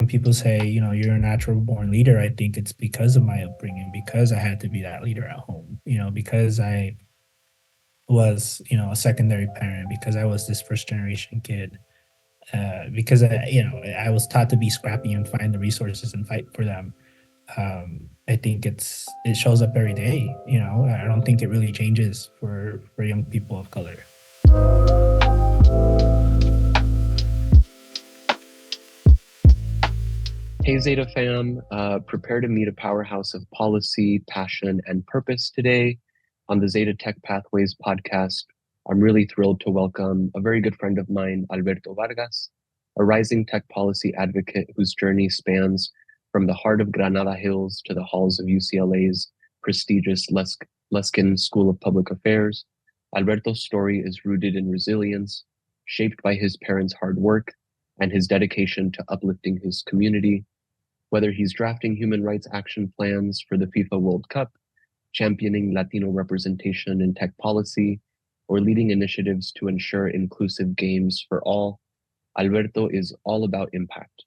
people say, you're a natural born leader, I think it's because of my upbringing, because I had to be that leader at home, because I was, a secondary parent, because I was this first generation kid, because I was taught to be scrappy and find the resources and fight for them. I think it shows up every day. I don't think it really changes for young people of color. Hey Zeta fam, prepare to meet a powerhouse of policy, passion, and purpose today on the Zeta Tech Pathways podcast. I'm really thrilled to welcome a very good friend of mine, Alberto Vargas, a rising tech policy advocate whose journey spans from the heart of Granada Hills to the halls of UCLA's prestigious Luskin School of Public Affairs. Alberto's story is rooted in resilience, shaped by his parents' hard work and his dedication to uplifting his community. Whether he's drafting human rights action plans for the FIFA World Cup, championing Latino representation in tech policy, or leading initiatives to ensure inclusive games for all, Alberto is all about impact.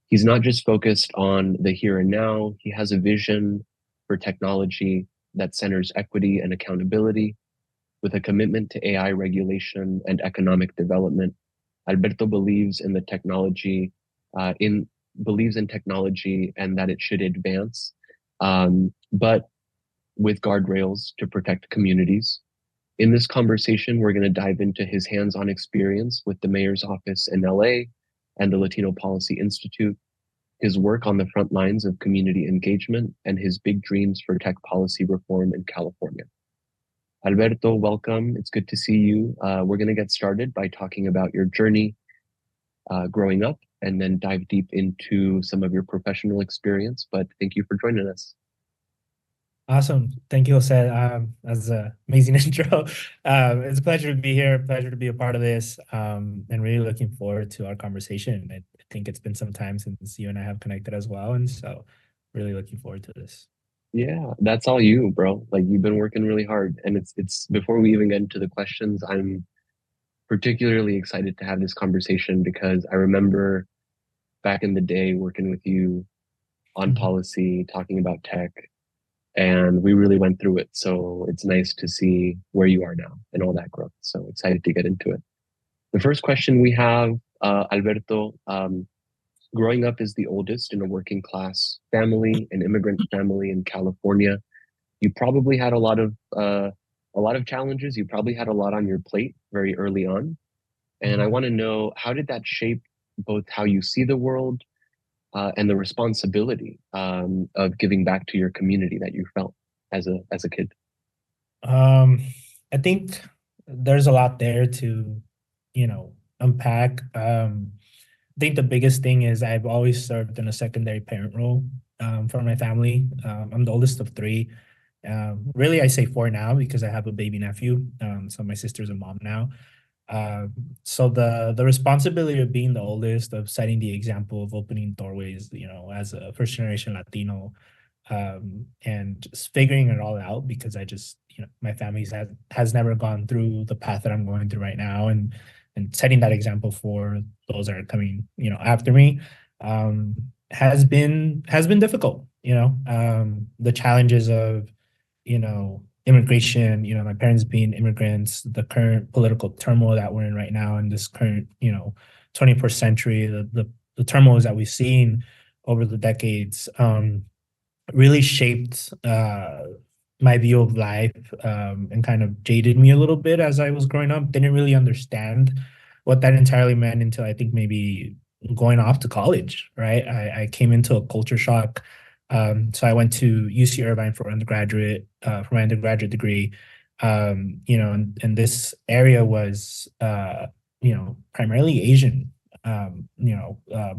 He's not just focused on the here and now, he has a vision for technology that centers equity and accountability. With a commitment to AI regulation and economic development, Alberto believes in technology and that it should advance, but with guardrails to protect communities. In this conversation, we're going to dive into his hands-on experience with the mayor's office in LA and the Latino Policy Institute, his work on the front lines of community engagement, and his big dreams for tech policy reform in California. Alberto, welcome. It's good to see you. We're going to get started by talking about your journey growing up and then dive deep into some of your professional experience. But thank you for joining us. Awesome. Thank you, Jose. That's an amazing intro. It's a pleasure to be here, pleasure to be a part of this, and really looking forward to our conversation. I think it's been some time since you and I have connected as well, and so really looking forward to this. Yeah, that's all you, bro. Like, you've been working really hard, and it's before we even get into the questions, I'm particularly excited to have this conversation because I remember back in the day working with you on policy, talking about tech, and we really went through it. So it's nice to see where you are now and all that growth. So excited to get into it. The first question we have, Alberto, growing up as the oldest in a working class family, an immigrant family in California, you probably had a lot of challenges. You probably had a lot on your plate very early on. And I want to know, how did that shape both how you see the world and the responsibility of giving back to your community that you felt as a kid? I think there's a lot there to, unpack. I think the biggest thing is I've always served in a secondary parent role for my family. I'm the oldest of three. Really, I say four now because I have a baby nephew. So my sister's a mom now. So the responsibility of being the oldest, of setting the example, of opening doorways, as a first generation Latino, and just figuring it all out, because I just, my family has never gone through the path that I'm going through right now, and setting that example for those that are coming, after me, has been difficult. The challenges of, immigration, my parents being immigrants, the current political turmoil that we're in right now, in this current, 21st century, the turmoils that we've seen over the decades, really shaped my view of life, and kind of jaded me a little bit as I was growing up. Didn't really understand what that entirely meant until I think maybe going off to college, right? I came into a culture shock. So I went to UC Irvine for my undergraduate degree. And this area was, primarily Asian,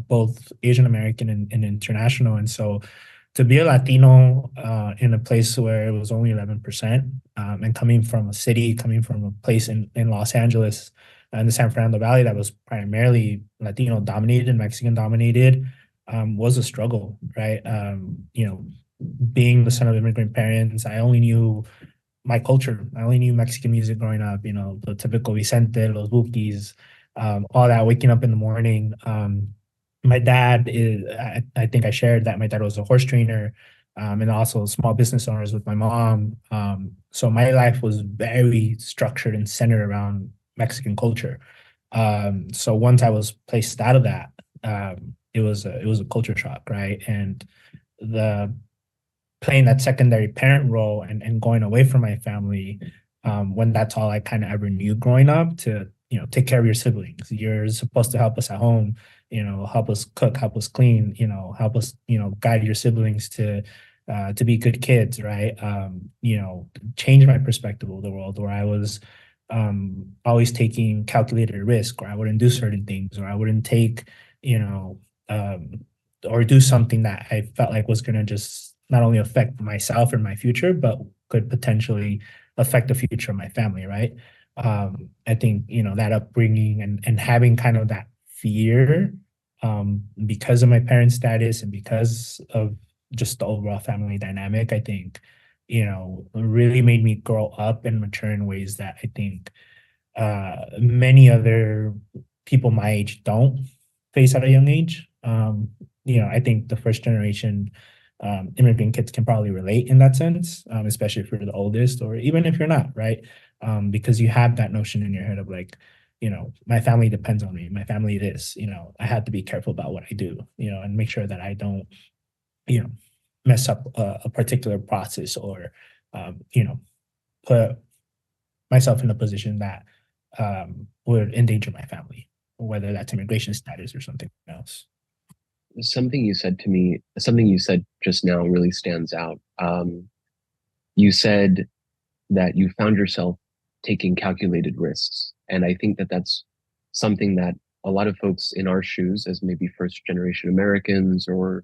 both Asian American and international. And so to be a Latino in a place where it was only 11%, and coming from a place in Los Angeles and the San Fernando Valley that was primarily Latino dominated and Mexican dominated, was a struggle, right? Being the son of immigrant parents, I only knew my culture. I only knew Mexican music growing up, the typical Vicente, Los Bukis, all that, waking up in the morning, my dad is, I think I shared that my dad was a horse trainer, and also small business owners with my mom. So my life was very structured and centered around Mexican culture. So once I was placed out of that, it was a culture shock, right? And the playing that secondary parent role and going away from my family, when that's all I kind of ever knew growing up, to take care of your siblings. You're supposed to help us at home, help us cook, help us clean, help us, guide your siblings to be good kids, right? Change my perspective of the world, where I was always taking calculated risk, or I wouldn't do certain things, or I wouldn't take, you know, or do something that I felt like was going to just not only affect myself and my future, but could potentially affect the future of my family, right? I think, that upbringing and having kind of that fear, because of my parents' status and because of just the overall family dynamic, I think, really made me grow up and mature in ways that I think many other people my age don't face at a young age. I think the first generation immigrant kids can probably relate in that sense, especially if you're the oldest, or even if you're not, right? Because you have that notion in your head of like, my family depends on me, my family this, I have to be careful about what I do, and make sure that I don't, you know, mess up a particular process, or, put myself in a position that would endanger my family, whether that's immigration status or something else. Something you said just now really stands out. You said that you found yourself taking calculated risks. And I think that that's something that a lot of folks in our shoes, as maybe first generation Americans or,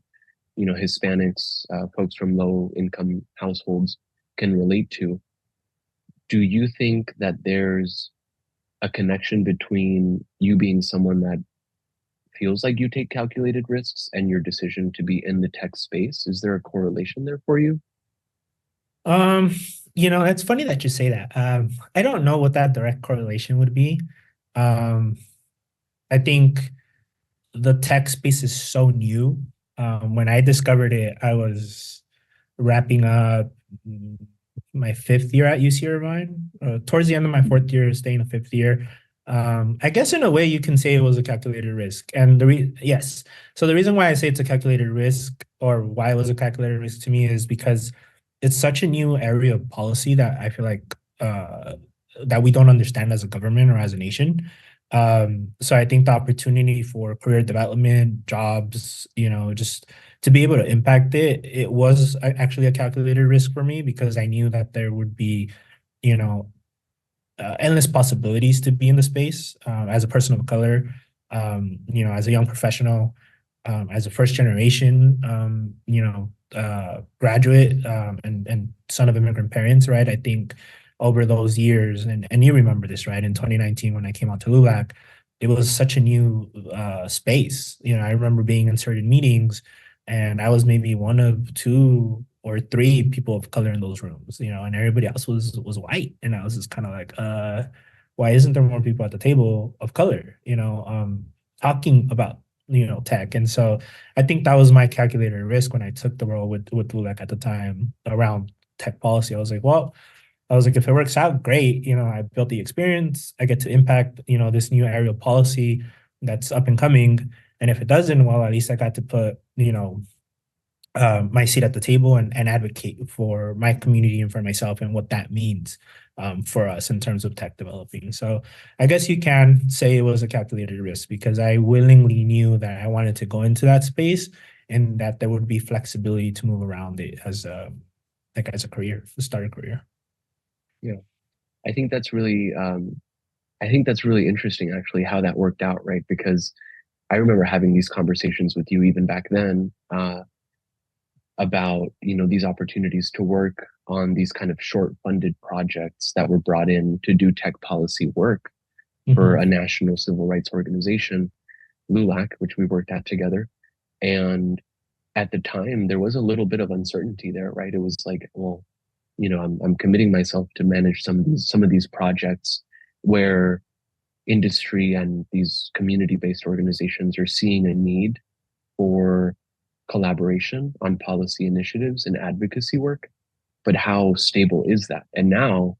Hispanics, folks from low income households, can relate to. Do you think that there's a connection between you being someone that feels like you take calculated risks and your decision to be in the tech space? Is there a correlation there for you? Um, it's funny that you say that. I don't know what that direct correlation would be. Um, I think the tech space is so new. When I discovered it, I was wrapping up my fifth year at UC Irvine. Towards the end of my fourth year, staying a fifth year. I guess in a way you can say it was a calculated risk. And yes. So the reason why I say it's a calculated risk, or why it was a calculated risk to me, is because it's such a new area of policy that I feel like that we don't understand as a government or as a nation. So I think the opportunity for career development, jobs, just to be able to impact it, it was actually a calculated risk for me, because I knew that there would be, you know, endless possibilities to be in the space, as a person of color, as a young professional, as a first generation, graduate, and son of immigrant parents, right? I think over those years, and you remember this, right? In 2019, when I came out to LULAC, it was such a new space. I remember being in certain meetings, and I was maybe one of two or three people of color in those rooms, and everybody else was white. And I was just kind of like, why isn't there more people at the table of color, talking about, tech? And so I think that was my calculated risk when I took the role with LULAC at the time around tech policy. I was like, if it works out, great. I built the experience. I get to impact, this new area of policy that's up and coming. And if it doesn't, well, at least I got to put, my seat at the table, and advocate for my community and for myself, and what that means, for us in terms of tech developing. So I guess you can say it was a calculated risk, because I willingly knew that I wanted to go into that space, and that there would be flexibility to move around it as as a career, to start a career. Yeah, I think that's really, I think that's really interesting, actually, how that worked out, right? Because I remember having these conversations with you even back then, about these opportunities to work on these kind of short funded projects that were brought in to do tech policy work for a national civil rights organization, LULAC, which we worked at together. And at the time, there was a little bit of uncertainty there, right? It was like, well, I'm committing myself to manage some of these projects where industry and these community-based organizations are seeing a need for collaboration on policy initiatives and advocacy work, but how stable is that? And now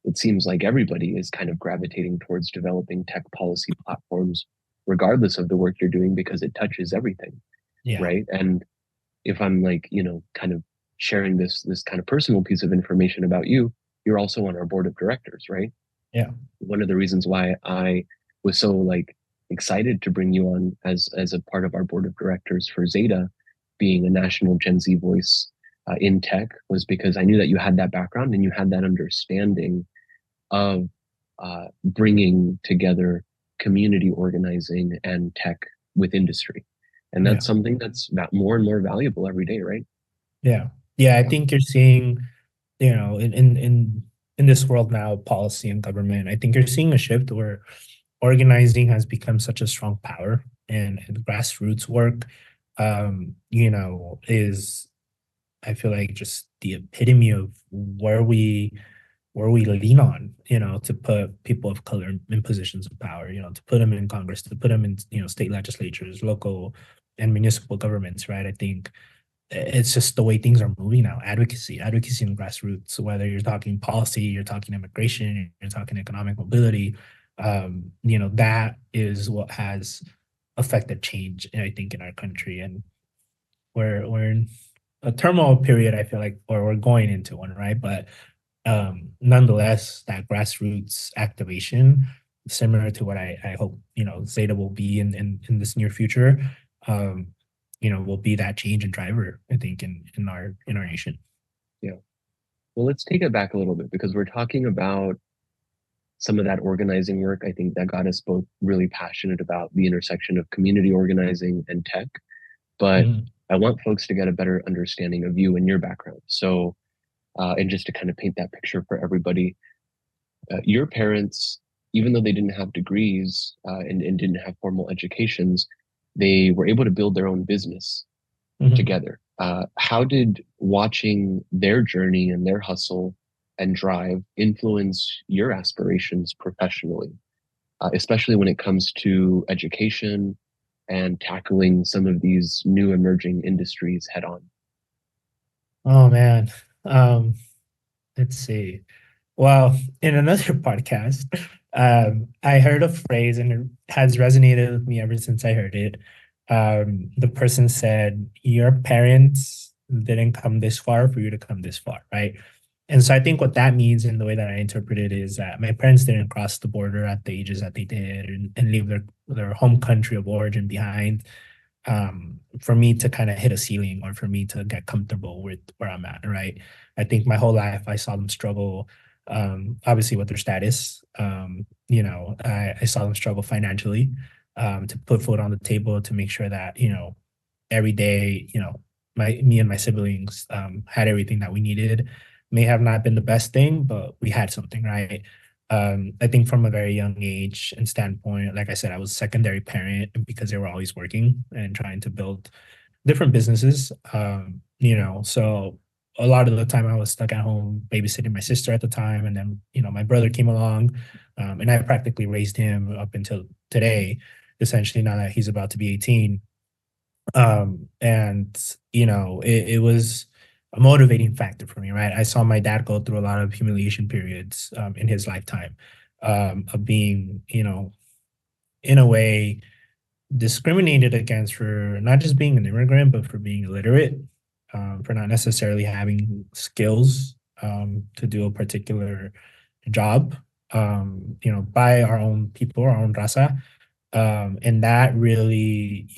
it seems like everybody is kind of gravitating towards developing tech policy platforms, regardless of the work you're doing, because it touches everything, Yeah. right? And if I'm like, kind of sharing this kind of personal piece of information about you, you're also on our board of directors, right? Yeah. One of the reasons why I was so like excited to bring you on as a part of our board of directors for ZETA, being a national Gen Z voice in tech, was because I knew that you had that background and you had that understanding of bringing together community organizing and tech with industry. And Yeah. that's something that's more and more valuable every day, right? Yeah. Yeah. I think you're seeing, in this world now, policy and government, I think you're seeing a shift where organizing has become such a strong power, and grassroots work, is, I feel like, just the epitome of where we lean on, to put people of color in positions of power, to put them in Congress, to put them in, state legislatures, local and municipal governments, right? I think it's just the way things are moving now. Advocacy and grassroots. So whether you're talking policy, you're talking immigration, you're talking economic mobility, that is what has affected change, I think, in our country. And we're in a turmoil period, I feel like, or we're going into one, right? But nonetheless, that grassroots activation, similar to what I hope, ZETA will be in this near future, will be that change and driver, I think, in our nation. Yeah. Well, let's take it back a little bit because we're talking about some of that organizing work. I think that got us both really passionate about the intersection of community organizing and tech. But I want folks to get a better understanding of you and your background. So, and just to kind of paint that picture for everybody, your parents, even though they didn't have degrees and didn't have formal educations, they were able to build their own business together. How did watching their journey and their hustle and drive influence your aspirations professionally, especially when it comes to education and tackling some of these new emerging industries head on? Oh man. Um, let's see. Well, in another podcast, I heard a phrase and it has resonated with me ever since I heard it. The person said, "Your parents didn't come this far for you to come this far," right? And so I think what that means, in the way that I interpret it, is that my parents didn't cross the border at the ages that they did, and leave their home country of origin behind, for me to kind of hit a ceiling, or for me to get comfortable with where I'm at, right? I think my whole life I saw them struggle, obviously with their status. I saw them struggle financially, to put food on the table, to make sure that, every day, me and my siblings, had everything that we needed. May have not been the best thing, but we had something, right? I think from a very young age and standpoint, like I said, I was a secondary parent because they were always working and trying to build different businesses. So a lot of the time I was stuck at home babysitting my sister at the time. And then, my brother came along, and I practically raised him up until today, essentially, now that he's about to be 18. And it was a motivating factor for me, right? I saw my dad go through a lot of humiliation periods, in his lifetime, of being, in a way, discriminated against for not just being an immigrant, but for being illiterate, for not necessarily having skills, to do a particular job, by our own people, our own raza. And that really,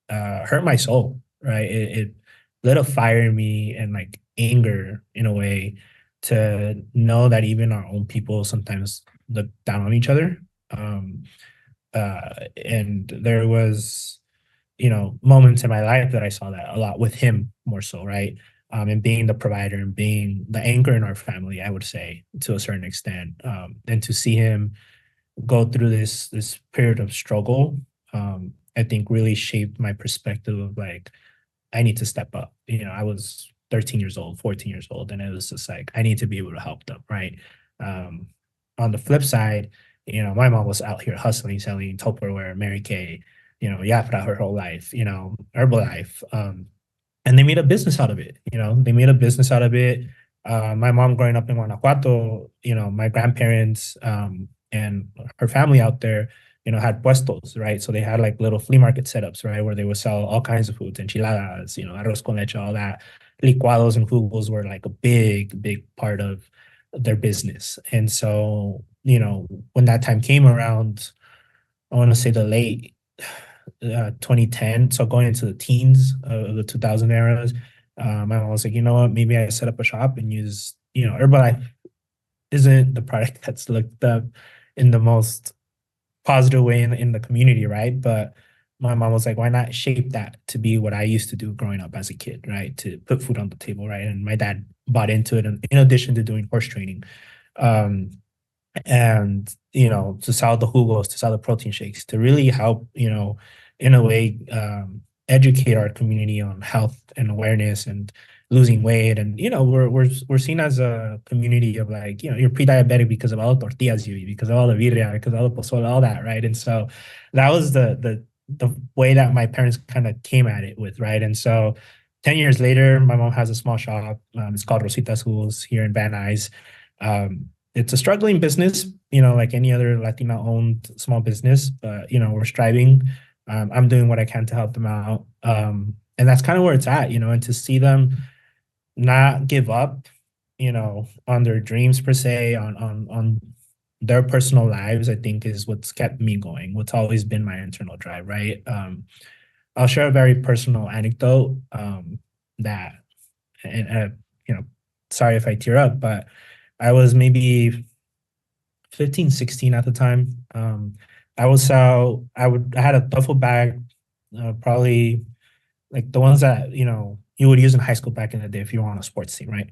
hurt my soul, right? It lit a fire in me, and like anger, in a way, to know that even our own people sometimes look down on each other. Um, and there was, moments in my life that I saw that a lot with him, more so, right? And being the provider and being the anchor in our family, I would say, to a certain extent. And to see him go through this period of struggle, I think really shaped my perspective of, like, I need to step up. I was 13 years old, 14 years old, and it was just like, I need to be able to help them, right? Um, on the flip side, my mom was out here hustling, selling Tupperware, Mary Kay, Yapra her whole life, Herbalife. And they made a business out of it. They made a business out of it. My mom growing up in Guanajuato, my grandparents and her family out there, had puestos, right? So they had like little flea market setups, right, where they would sell all kinds of foods, enchiladas, arroz con leche, all that. Licuados and jugos were like a big, big part of their business. And so, when that time came around, I want to say the late 2010, so going into the teens of the 2000 eras, my mom was like, you know what, maybe I set up a shop and use, Herbalife isn't the product that's looked up in the most positive way in the community, right? But my mom was like, why not shape that to be what I used to do growing up as a kid, right? To put food on the table, right? And my dad bought into it, in addition to doing horse training. Um, and to sell the jugos, to sell the protein shakes, to really help in a way educate our community on health and awareness and losing weight. And we're seen as a community of like, you're pre-diabetic because of all the tortillas you eat, because of all the birria, because of all the pozole, all that, right? And so that was the way that my parents kind of came at it with, right? And so 10 years later, my mom has a small shop. It's called Rosita Schools here in Van Nuys. It's a struggling business, like any other Latina owned small business, but, we're striving. I'm doing what I can to help them out. And that's kind of where it's at, and to see them not give up, on their dreams per se, on their personal lives, I think is what's kept me going, what's always been my internal drive, right? I'll share a very personal anecdote that, and sorry if I tear up, but I was maybe 15, 16 at the time. I had a duffel bag, probably like the ones that, you would use in high school back in the day if you were on a sports team, right?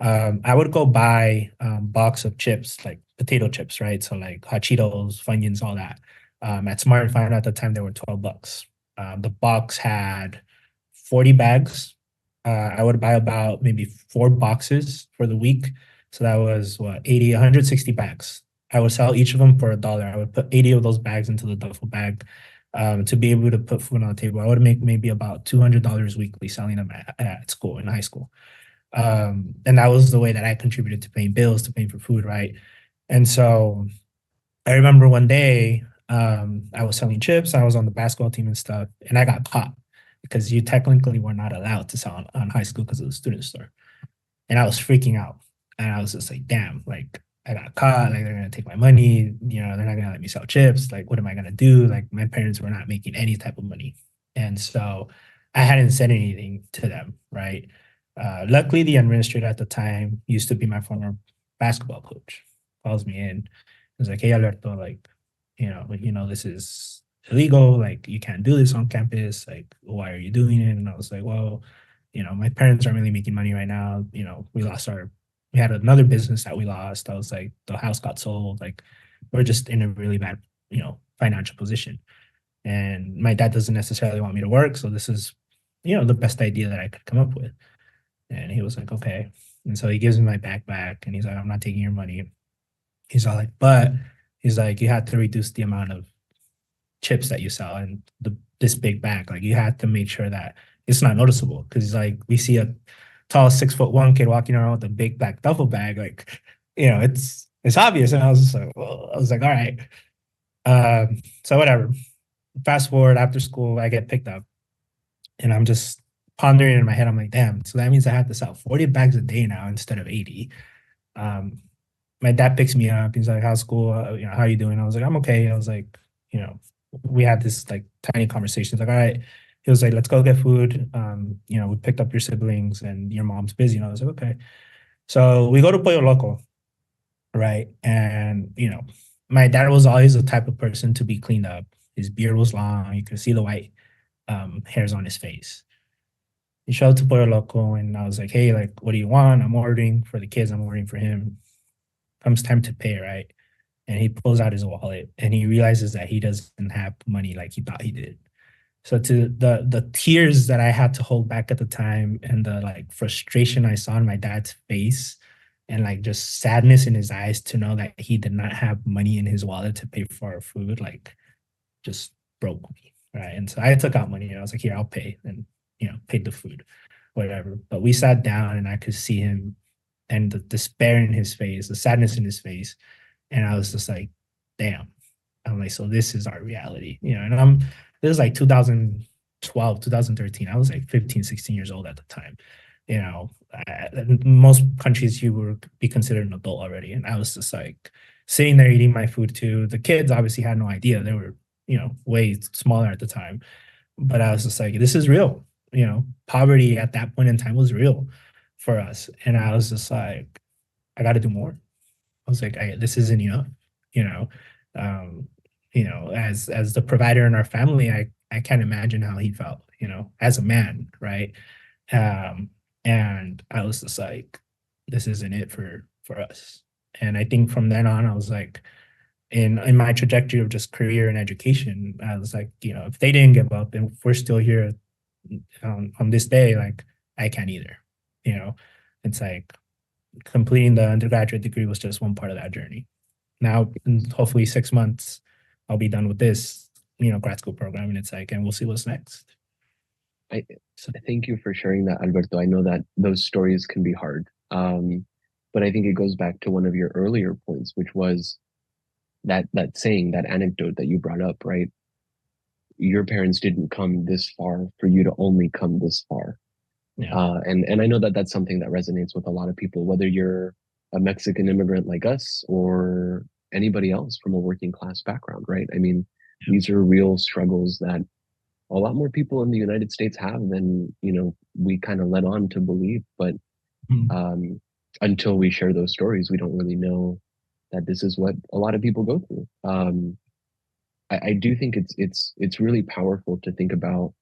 I would go buy box of chips, like potato chips, right? So like hot Cheetos, Funyuns, all that. At Smart and Final at the time, they were $12. The box had 40 bags. I would buy about maybe 4 boxes for the week. So that was what, 80, 160 bags. I would sell each of them for $1. I would put 80 of those bags into the duffel bag to be able to put food on the table. I would make maybe about $200 weekly selling them at school, in high school. And that was the way that I contributed to paying bills, to paying for food, right? And so I remember one day I was selling chips. I was on the basketball team and stuff, and I got caught because you technically were not allowed to sell on high school because of the student store. And I was freaking out. And I was just like, damn, like I got caught, like they're gonna take my money, they're not gonna let me sell chips. Like, what am I gonna do? Like my parents were not making any type of money. And so I hadn't said anything to them, right? Luckily the administrator at the time used to be my former basketball coach, calls me in. He's like, hey Alberto, like, this is illegal, like you can't do this on campus, like why are you doing it? And I was like, well, my parents aren't really making money right now. We had another business that we lost. I was like, the house got sold. Like, we're just in a really bad, financial position. And my dad doesn't necessarily want me to work. So this is, the best idea that I could come up with. And he was like, okay. And so he gives me my backpack and he's like, I'm not taking your money. He's all like, but he's like, you have to reduce the amount of chips that you sell and this big bag. Like, you have to make sure that it's not noticeable. Cause like we see a tall 6'1" kid walking around with a big black duffel bag, like, it's obvious. And I was just like, well, I was like, all right. So whatever. Fast forward, after school, I get picked up and I'm just pondering in my head. I'm like, damn, so that means I have to sell 40 bags a day now instead of 80. My dad picks me up. He's like, how's school? How you doing? I was like, I'm okay. I was like, we had this like tiny conversation. He's like, all right. He was like, let's go get food. We picked up your siblings and your mom's busy. And I was like, okay. So we go to Pollo Loco, right? And, my dad was always the type of person to be cleaned up. His beard was long. You could see the white hairs on his face. He showed up to Pollo Loco and I was like, hey, like, what do you want? I'm ordering for the kids. I'm ordering for him. Comes time to pay, right? And he pulls out his wallet and he realizes that he doesn't have money like he thought he did. So to the tears that I had to hold back at the time and the like frustration I saw in my dad's face and like just sadness in his eyes to know that he did not have money in his wallet to pay for our food, like just broke me. right? And so I took out money and I was like, here, I'll pay, and paid the food, whatever. But we sat down and I could see him and the despair in his face, the sadness in his face, and I was just like, damn. I'm like, so this is our reality, and this is like 2012, 2013. I was like 15, 16 years old at the time. In most countries you would be considered an adult already. And I was just like sitting there eating my food too. The kids obviously had no idea. They were, way smaller at the time. But I was just like, this is real. Poverty at that point in time was real for us. And I was just like, I got to do more. I was like, this isn't enough, you know. Um, as the provider in our family, I can't imagine how he felt, as a man, right? Um, and I was just like, this isn't it for us. And I think from then on, I was like, in my trajectory of just career and education, I was like, if they didn't give up and if we're still here on this day, like I can't either. You know, it's like completing the undergraduate degree was just one part of that journey. Now, in hopefully 6 months, I'll be done with this, grad school program, and it's like, and we'll see what's next. I thank you for sharing that, Alberto. I know that those stories can be hard, but I think it goes back to one of your earlier points, which was that saying, that anecdote that you brought up, right? Your parents didn't come this far for you to only come this far. Yeah. And I know that that's something that resonates with a lot of people, whether you're a Mexican immigrant like us or anybody else from a working class background, right? I mean, these are real struggles that a lot more people in the United States have than, we kind of let on to believe. But Mhm. until we share those stories, we don't really know that this is what a lot of people go through. I do think it's really powerful to think about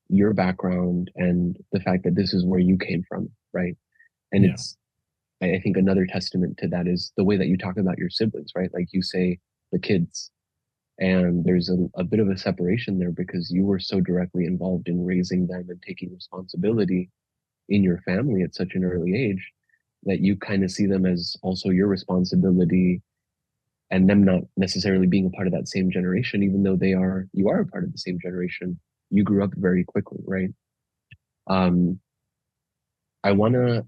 your background and the fact that this is where you came from, right? And Yeah. I think another testament to that is the way that you talk about your siblings, right? Like you say the kids, and there's a bit of a separation there because you were so directly involved in raising them and taking responsibility in your family at such an early age that you kind of see them as also your responsibility, and them not necessarily being a part of that same generation, even though you are a part of the same generation. You grew up very quickly, right? Um, I wanna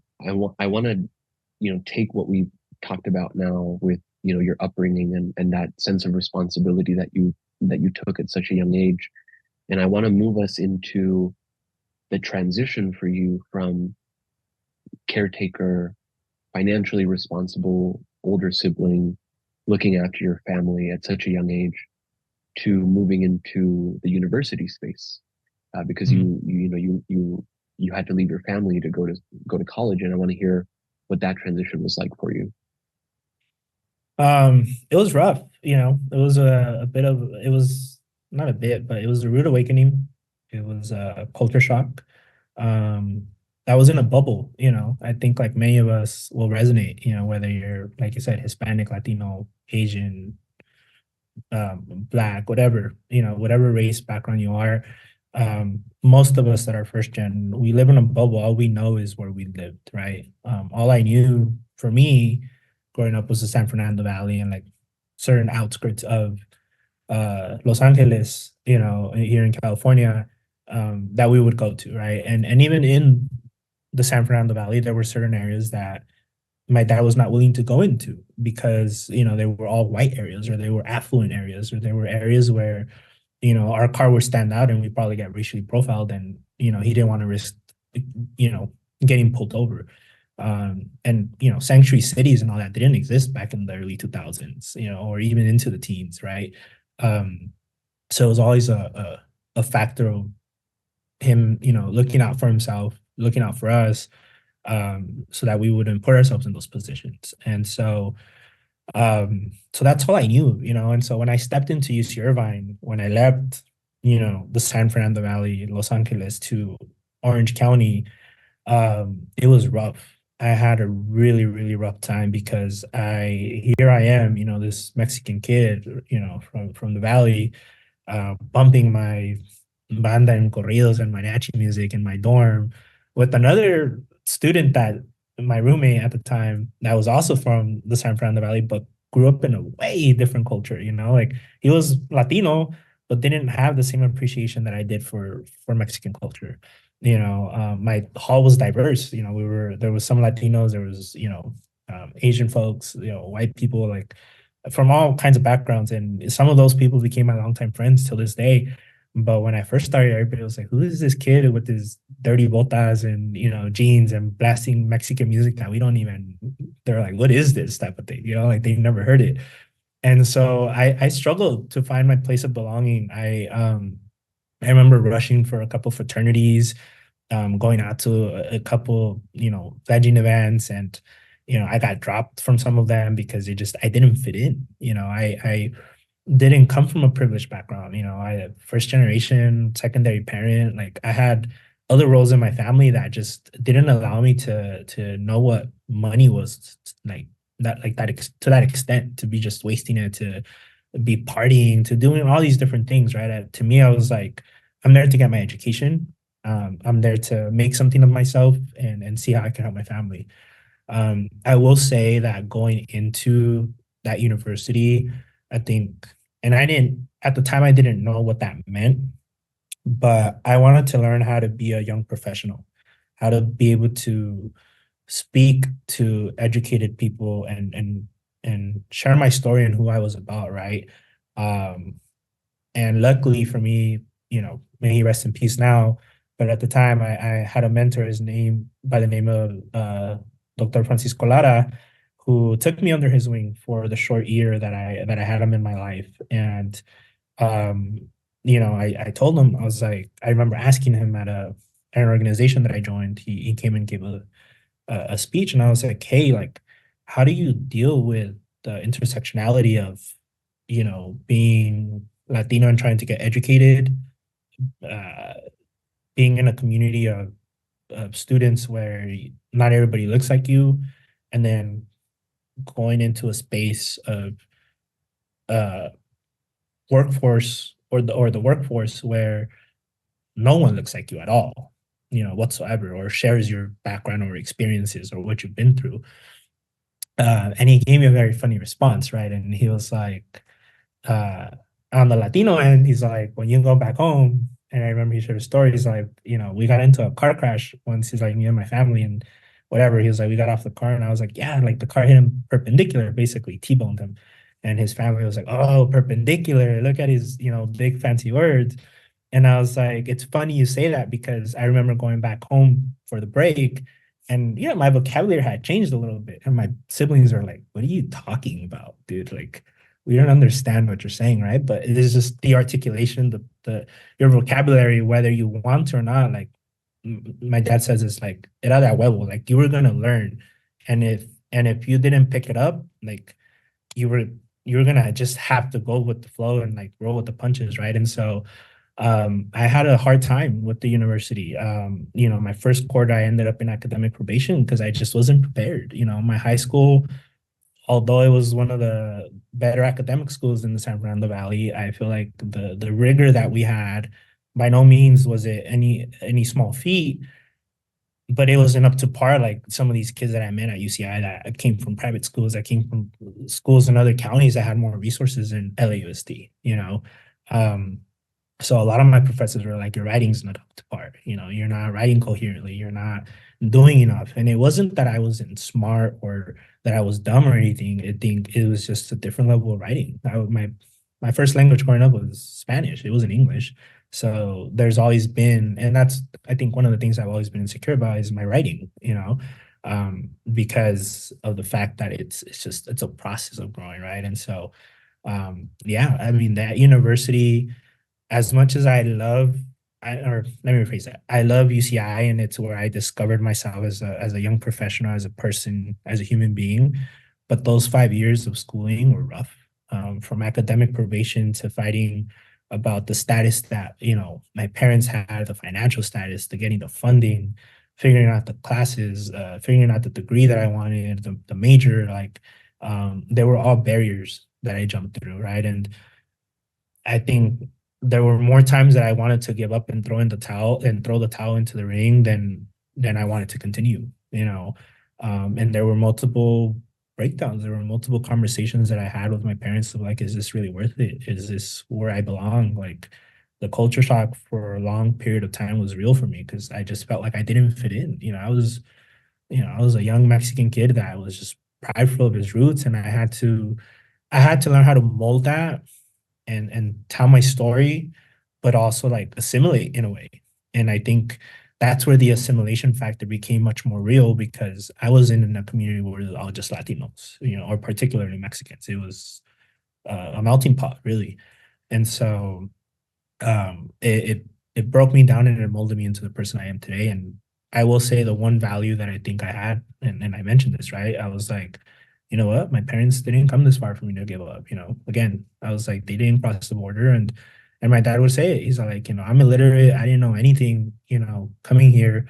take what we've talked about now with your upbringing and that sense of responsibility that you took at such a young age, and I want to move us into the transition for you from caretaker, financially responsible older sibling, looking after your family at such a young age, to moving into the university space, because Mhm. you had to leave your family to go to college, and I want to hear what that transition was like for you. It was rough, it was a bit of, it was not a bit, but it was a rude awakening. It was a culture shock. Um, I was in a bubble, I think like many of us will resonate, whether you're, like you said, Hispanic, Latino, Asian, Black, whatever, whatever race background you are. Most of us that are first gen, we live in a bubble. All we know is where we lived, right? All I knew for me growing up was the San Fernando Valley and like certain outskirts of Los Angeles, here in California, that we would go to, right? And even in the San Fernando Valley, there were certain areas that my dad was not willing to go into because they were all white areas, or they were affluent areas, or they were areas where our car would stand out and we probably get racially profiled, and he didn't want to risk you know getting pulled over. And sanctuary cities and all that didn't exist back in the early 2000s, or even into the teens, right? So it was always a factor of him looking out for himself, looking out for us, so that we wouldn't put ourselves in those positions. And so that's all I knew, and so when I stepped into UC Irvine, when I left the San Fernando Valley, Los Angeles, to Orange County, it was rough. I had a really, really rough time because here I am, this Mexican kid, from the valley, bumping my banda and corridos and mariachi music in my dorm with another student, that my roommate at the time, that was also from the San Fernando Valley, but grew up in a way different culture, like he was Latino, but didn't have the same appreciation that I did for Mexican culture. My hall was diverse. There was some Latinos, there was Asian folks, white people, like from all kinds of backgrounds, and some of those people became my longtime friends till this day. But when I first started, everybody was like, "Who is this kid with his dirty botas and jeans and blasting Mexican music that we don't even?" They're like, "What is this type of thing?" Like they've never heard it. And so I struggled to find my place of belonging. I remember rushing for a couple fraternities, going out to a couple, pledging events, and I got dropped from some of them because I didn't fit in. I didn't come from a privileged background. I first generation, secondary parent. Like I had other roles in my family that just didn't allow me to know what money was like to that extent, to be just wasting it, to be partying, to doing all these different things, right? To me, I was like, I'm there to get my education. I'm there to make something of myself and see how I can help my family. I will say that going into that university, I think, and I didn't, at the time, I didn't know what that meant, but I wanted to learn how to be a young professional, how to be able to speak to educated people and share my story and who I was about, right? Um, and luckily for me, may he rest in peace now. But at the time, I had a mentor, his name by the name of Dr. Francisco Lara, who took me under his wing for the short year that I had him in my life. And I told him, I was like, I remember asking him at an organization that I joined. He came and gave a speech, and I was like, hey, like, how do you deal with the intersectionality of being Latino and trying to get educated, uh, being in a community of students where not everybody looks like you, and then going into a space of uh, workforce or the workforce where no one looks like you at all, whatsoever, or shares your background or experiences or what you've been through. And he gave me a very funny response, right? And he was like, uh, on the Latino end, he's like, when you go back home, and I remember he shared a story. He's like, we got into a car crash once. He's like, me and my family and whatever. He was like, we got off the car, and I was like, yeah, like the car hit him perpendicular, basically T-boned him. And his family was like, oh, perpendicular. Look at his, big fancy words. And I was like, it's funny you say that because I remember going back home for the break, and my vocabulary had changed a little bit. And my siblings are like, what are you talking about, dude? Like, we don't understand what you're saying, right? But it is just the articulation, the your vocabulary, whether you want to or not. Like my dad says, it's like era de huevo, like you were gonna learn, and if you didn't pick it up, like you were you're gonna just have to go with the flow and like roll with the punches, right? And so I had a hard time with the university. My first quarter, I ended up in academic probation because I just wasn't prepared. My high school, although it was one of the better academic schools in the San Fernando Valley, I feel like the rigor that we had, by no means was it any small feat, but it wasn't up to par like some of these kids that I met at UCI that came from private schools, that came from schools in other counties that had more resources in LAUSD. Um, so a lot of my professors were like, your writing's not up to par. You're not writing coherently. You're not doing enough. And it wasn't that I wasn't smart or that I was dumb or anything. I think it was just a different level of writing. My first language growing up was Spanish. It wasn't English. So there's always been, and that's, I think, one of the things I've always been insecure about is my writing, because of the fact that it's a process of growing, right? And so, yeah, I mean, that university, as much as or let me rephrase that. I love UCI, and it's where I discovered myself as a young professional, as a person, as a human being. But those 5 years of schooling were rough, from academic probation to fighting about the status that my parents had, the financial status, to getting the funding, figuring out the classes, figuring out the degree that I wanted, the major. Like, they were all barriers that I jumped through, right? And I think there were more times that I wanted to give up and throw the towel into the ring than I wanted to continue. And there were multiple breakdowns. There were multiple conversations that I had with my parents of like, is this really worth it? Is this where I belong? Like the culture shock for a long period of time was real for me because I just felt like I didn't fit in. I was a young Mexican kid that was just prideful of his roots, and I had to learn how to mold that and tell my story, but also like assimilate in a way. And I think that's where the assimilation factor became much more real because I was in a community where it was all just Latinos, or particularly Mexicans. It was a melting pot, really. And so it broke me down and it molded me into the person I am today. And I will say the one value that I think I had, and I mentioned this, right? I was like, you know what? My parents didn't come this far for me to give up. Again, I was like, they didn't cross the border, and my dad would say it. He's like, I'm illiterate. I didn't know anything, coming here,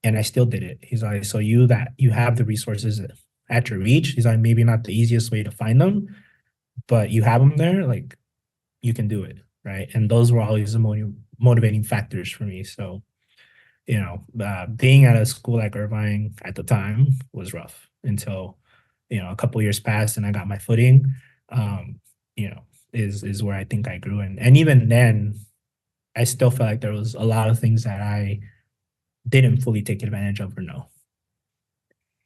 and I still did it. He's like, so you have the resources at your reach. He's like, maybe not the easiest way to find them, but you have them there. Like you can do it, right? And those were always the motivating factors for me. So, being at a school like Irvine at the time was rough until, a couple years passed and I got my footing. Um, you know, is where I think I grew, and even then, I still felt like there was a lot of things that I didn't fully take advantage of or know.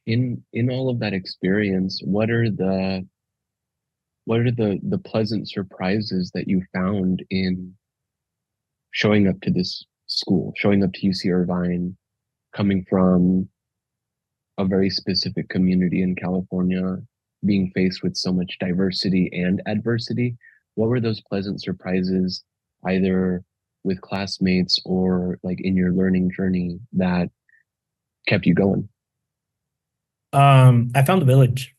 In all of that experience, what are the pleasant surprises that you found in showing up to this school, showing up to UC Irvine, coming from a very specific community in California, being faced with so much diversity and adversity? What were those pleasant surprises, either with classmates or like in your learning journey, that kept you going? I found a village.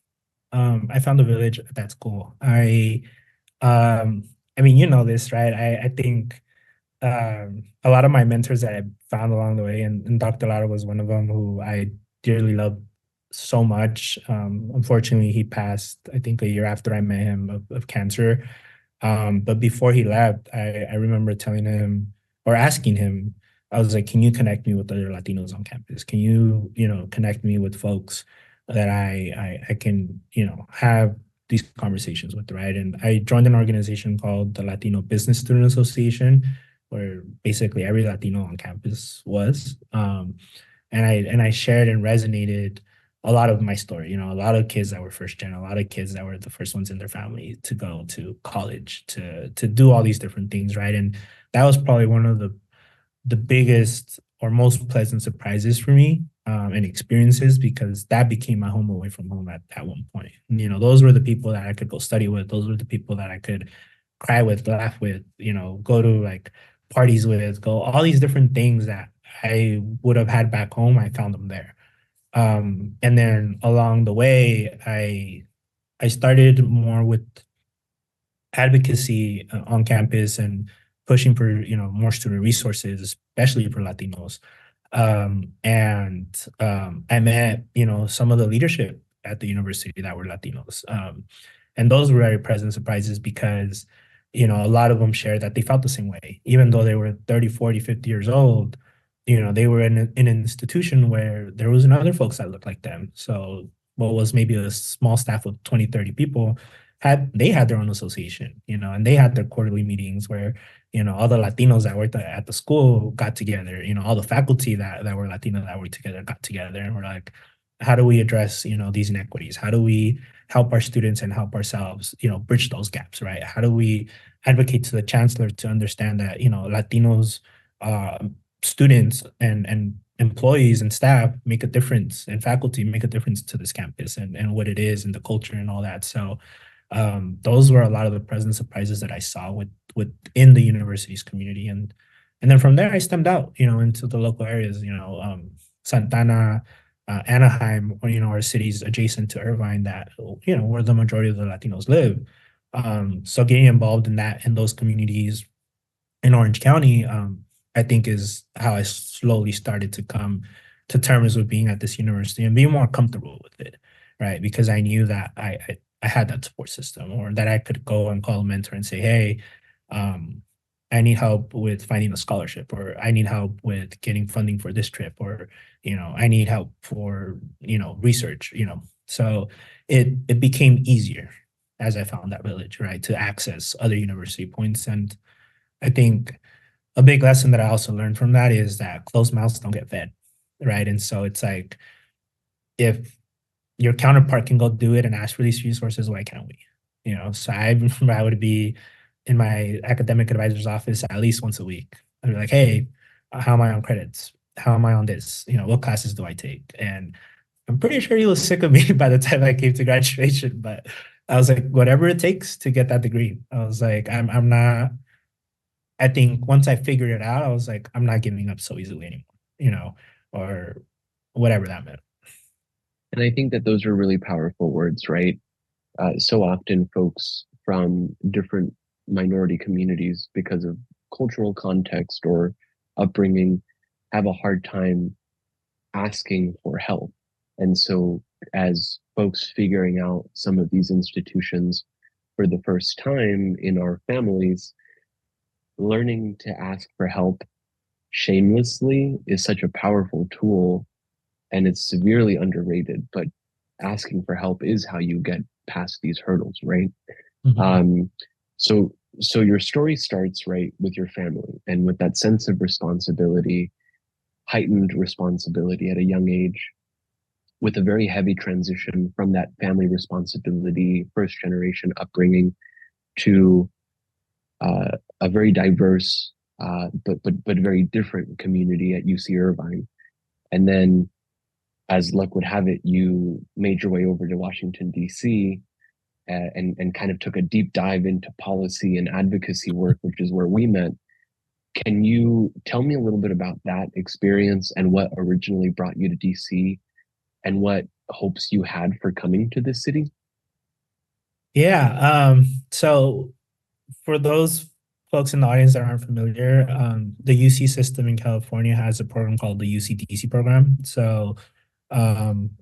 I found a village at that school. Um, I mean, you know this, right? I think a lot of my mentors that I found along the way, and Dr. Lara was one of them who I dearly loved so much. Unfortunately, he passed, I think, a year after I met him of cancer. But before he left, I remember telling him or asking him, I was like, can you connect me with other Latinos on campus? Can you, connect me with folks that I can, have these conversations with, right? And I joined an organization called the Latino Business Student Association, where basically every Latino on campus was. And I shared and resonated a lot of my story. A lot of kids that were first gen, a lot of kids that were the first ones in their family to go to college, to do all these different things, right? And that was probably one of the biggest or most pleasant surprises for me, and experiences, because that became my home away from home at one point. Those were the people that I could go study with. Those were the people that I could cry with, laugh with, go to like parties with, go all these different things that I would have had back home. I found them there. And then along the way, I started more with advocacy on campus and pushing for more student resources, especially for Latinos. And I met some of the leadership at the university that were Latinos, and those were very pleasant surprises because a lot of them shared that they felt the same way, even though they were 30, 40, 50 years old. They were in an institution where there was other folks that looked like them. So what was maybe a small staff of 20, 30 people had their own association, and they had their quarterly meetings where, all the Latinos that worked at the school got together, all the faculty that were Latino that worked together got together, and we're like, how do we address, these inequities? How do we help our students and help ourselves, bridge those gaps, right? How do we advocate to the chancellor to understand that, Latinos, students and employees and staff make a difference, and faculty make a difference to this campus and what it is and the culture and all that. So those were a lot of the pleasant surprises that I saw within the university's community, and then from there I stemmed out, into the local areas, Santana, Anaheim, or are cities adjacent to Irvine that where the majority of the Latinos live. So getting involved in those communities in Orange County, I think is how I slowly started to come to terms with being at this university and being more comfortable with it, right? Because I knew that I had that support system, or that I could go and call a mentor and say, hey, I need help with finding a scholarship, or I need help with getting funding for this trip, or I need help for research. So it became easier as I found that village, right, to access other university points. And I think a big lesson that I also learned from that is that closed mouths don't get fed, right? And so it's like, if your counterpart can go do it and ask for these resources, why can't we? So I remember I would be in my academic advisor's office at least once a week. I'd be like, hey, how am I on credits? How am I on this? What classes do I take? And I'm pretty sure he was sick of me by the time I came to graduation, but I was like, whatever it takes to get that degree. I was like, I'm not, I think once I figured it out, I was like, I'm not giving up so easily anymore, or whatever that meant. And I think that those are really powerful words, right? So often folks from different minority communities, because of cultural context or upbringing, have a hard time asking for help. And so as folks figuring out some of these institutions for the first time in our families, learning to ask for help shamelessly is such a powerful tool, and it's severely underrated. But asking for help is how you get past these hurdles, right? Mhm. So so your story starts right with your family and with that sense of responsibility, heightened responsibility at a young age, with a very heavy transition from that family responsibility, first generation upbringing, to a very diverse but very different community at UC Irvine. And then, as luck would have it, you made your way over to Washington D.C. And kind of took a deep dive into policy and advocacy work, which is where we met. Can you tell me a little bit about that experience and what originally brought you to DC and what hopes you had for coming to this city? Yeah. So for those folks in the audience that aren't familiar, the UC system in California has a program called the UCDC program. So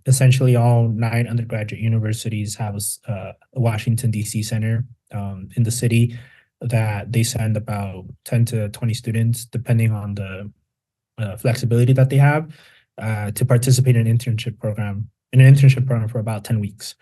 essentially, all 9 undergraduate universities have a Washington, D.C. center in the city that they send about 10 to 20 students, depending on the flexibility that they have, to participate in in an internship program for about 10 weeks.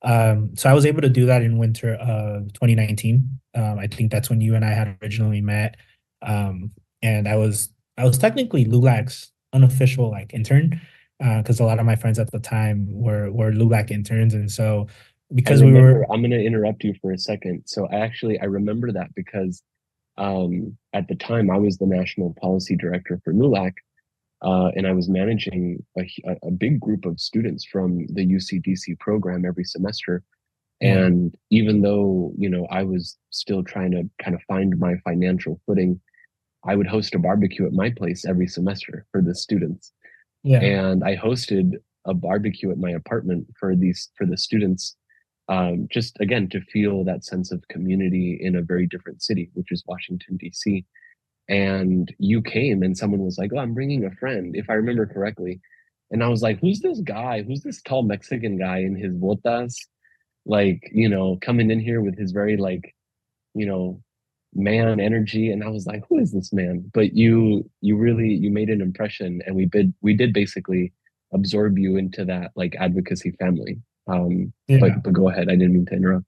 So I was able to do that in winter of 2019. I think that's when you and I had originally met. And I was technically LULAC's unofficial like intern, because a lot of my friends at the time were LULAC interns. And so I because we remember, were I'm going to interrupt you for a second. So I remember that because at the time I was the national policy director for LULAC, and I was managing a big group of students from the UCDC program every semester. yeah, And even though, I was still trying to kind of find my financial footing, I would host a barbecue at my place every semester for the students. yeah. And I hosted a barbecue at my apartment for the students, just again to feel that sense of community in a very different city, which is Washington D.C. And you came, and someone was like, "Oh, I'm bringing a friend," if I remember correctly. And I was like, "Who's this guy? Who's this tall Mexican guy in his botas? Like, coming in here with his very like, you know, man energy." And I was like, "Who is this man?" But you made an impression, and we did basically absorb you into that like advocacy family. Yeah. But go ahead. I didn't mean to interrupt.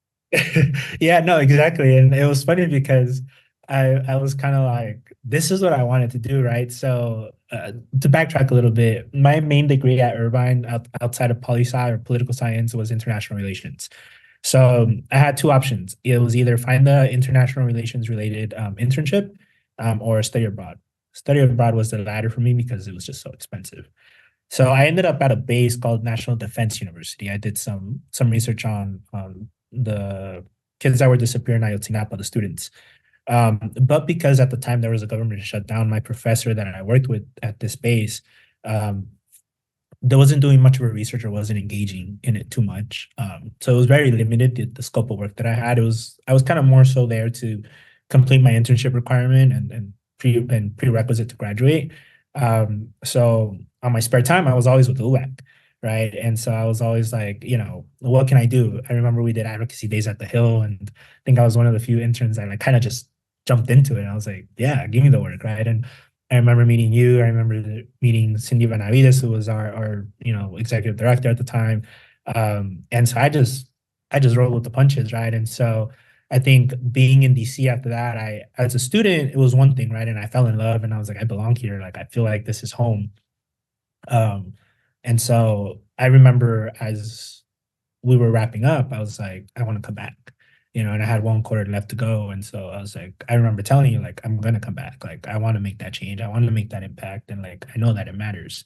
Yeah, no, exactly. And it was funny because I was kind of like, this is what I wanted to do, right? So to backtrack a little bit, my main degree at Irvine outside of poli sci or political science was international relations. So I had 2 options. It was either find the international relations related internship, or study abroad. Study abroad was the latter for me because it was just so expensive. So I ended up at a base called National Defense University. I did some research on the kids that were disappearing in Ayotzinapa, the students. But because at the time there was a government shutdown, my professor that I worked with at this base, um, there wasn't doing much of a research or wasn't engaging in it too much. So it was very limited, the scope of work that I had. I was kind of more so there to complete my internship requirement and prerequisite to graduate. So on my spare time, I was always with ULAC, right? And so I was always like, what can I do? I remember we did advocacy days at the Hill, and I think I was one of the few interns that I kind of just jumped into it. And I was like, yeah, give me the work, right? And I remember meeting you. I remember meeting Cindy Benavides, who was our executive director at the time. And so I just rolled with the punches, right? And so I think being in DC after that, I as a student, it was one thing, right? And I fell in love and I was like, I belong here. Like I feel like this is home. Um, and so I remember as we were wrapping up, I was like, I want to come back, and I had 1 quarter left to go. And so I was like, I remember telling you, like, I'm gonna come back. Like, I want to make that change. I want to make that impact. And like, I know that it matters.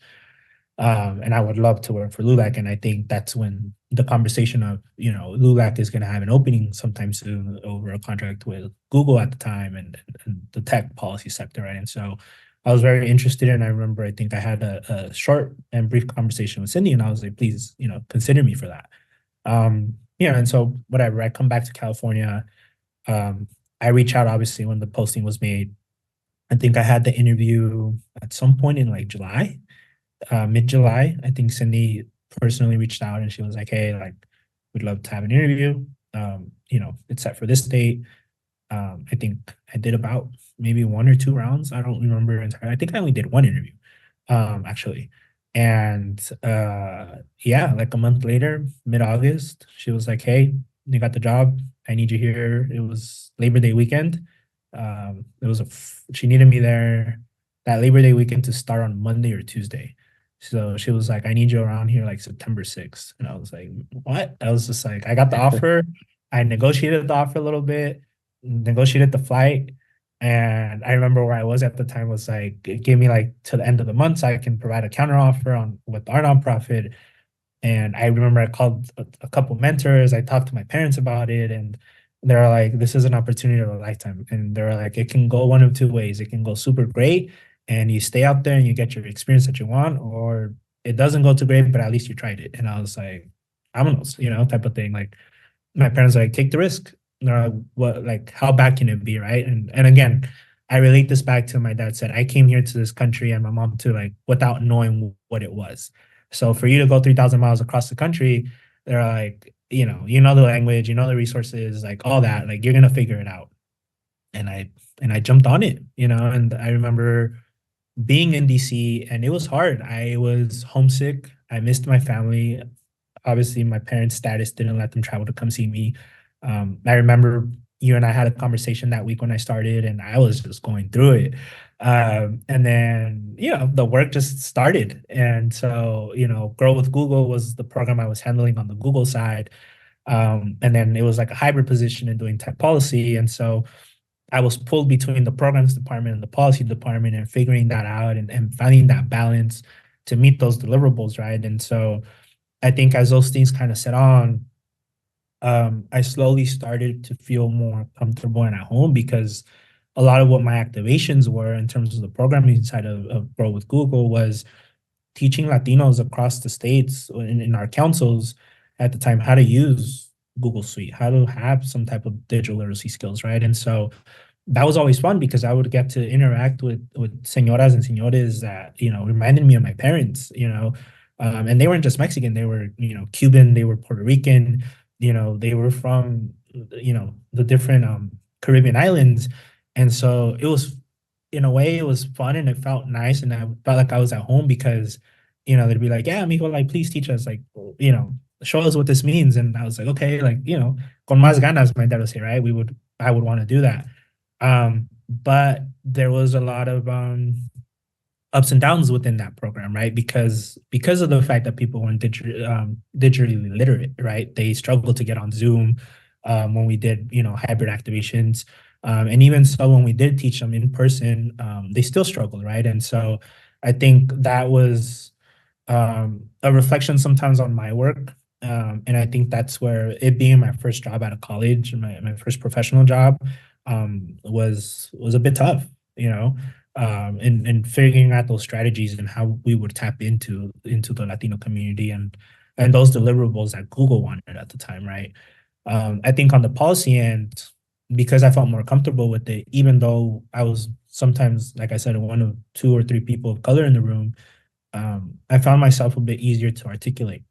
And I would love to work for LULAC. And I think that's when the conversation of, LULAC is going to have an opening sometime soon over a contract with Google at the time and the tech policy sector, right? And so I was very interested. And I remember, I think I had a short and brief conversation with Cindy, and I was like, please, consider me for that. And so whatever, I come back to California. I reach out obviously when the posting was made. I think I had the interview at some point in like July, mid-July. I think Cindy personally reached out and she was like, hey, like, we'd love to have an interview. It's set for this date. I think I did about maybe 1 or 2 rounds. I don't remember entirely. I think I only did one interview, actually. And yeah, like a month later, mid-August, she was like, hey, you got the job. I need you here. It was Labor Day weekend. She needed me there that Labor Day weekend to start on Monday or Tuesday. So she was like, I need you around here like September 6th. And I was like, what? I was just like, I got the offer. I negotiated the offer a little bit, negotiated the flight. And I remember where I was at the time was like, it gave me like to the end of the month so I can provide a counter offer on with our nonprofit. And I remember I called a couple mentors. I talked to my parents about it, and they're like, "This is an opportunity of a lifetime." And they're like, "It can go one of two ways. It can go super great, and you stay out there and you get your experience that you want, or it doesn't go too great, but at least you tried it." And I was like, "I'm type of thing." Like my parents are like, "Take the risk." What, like, how bad can it be, right? And again, I relate this back to my dad said, I came here to this country and my mom too, like without knowing what it was. So for you to go 3,000 miles across the country, they're like, the language, the resources, like all that, like you're gonna figure it out. And I jumped on it, and I remember being in DC and it was hard. I was homesick. I missed my family. Obviously, my parents' status didn't let them travel to come see me. I remember you and I had a conversation that week when I started, and I was just going through it. And then, the work just started. And so, Grow with Google was the program I was handling on the Google side. And then it was like a hybrid position in doing tech policy. And so I was pulled between the programs department and the policy department and figuring that out and finding that balance to meet those deliverables, right? And so I think as those things kind of set on, I slowly started to feel more comfortable and at home because a lot of what my activations were in terms of the programming side of Grow with Google was teaching Latinos across the states in our councils at the time how to use Google Suite, how to have some type of digital literacy skills, right? And so that was always fun because I would get to interact with señoras and señores that reminded me of my parents, and they weren't just Mexican; they were Cuban, they were Puerto Rican, they were from the different Caribbean islands, and so it was in a way it was fun and it felt nice and I felt like I was at home because they'd be like, yeah, amigo, like please teach us, like show us what this means. And I was like, okay, like con más ganas, my dad would say, right? I would want to do that. But there was a lot of ups and downs within that program, right? Because of the fact that people weren't digitally literate, right? They struggled to get on Zoom when we did, hybrid activations. And even so, when we did teach them in person, they still struggled, right? And so I think that was a reflection sometimes on my work. And I think that's where it being my first job out of college, my first professional job, was a bit tough, and figuring out those strategies and how we would tap into the Latino community and those deliverables that Google wanted at the time, right? I think on the policy end, because I felt more comfortable with it, even though I was sometimes, like I said, one of two or three people of color in the room, I found myself a bit easier to articulate,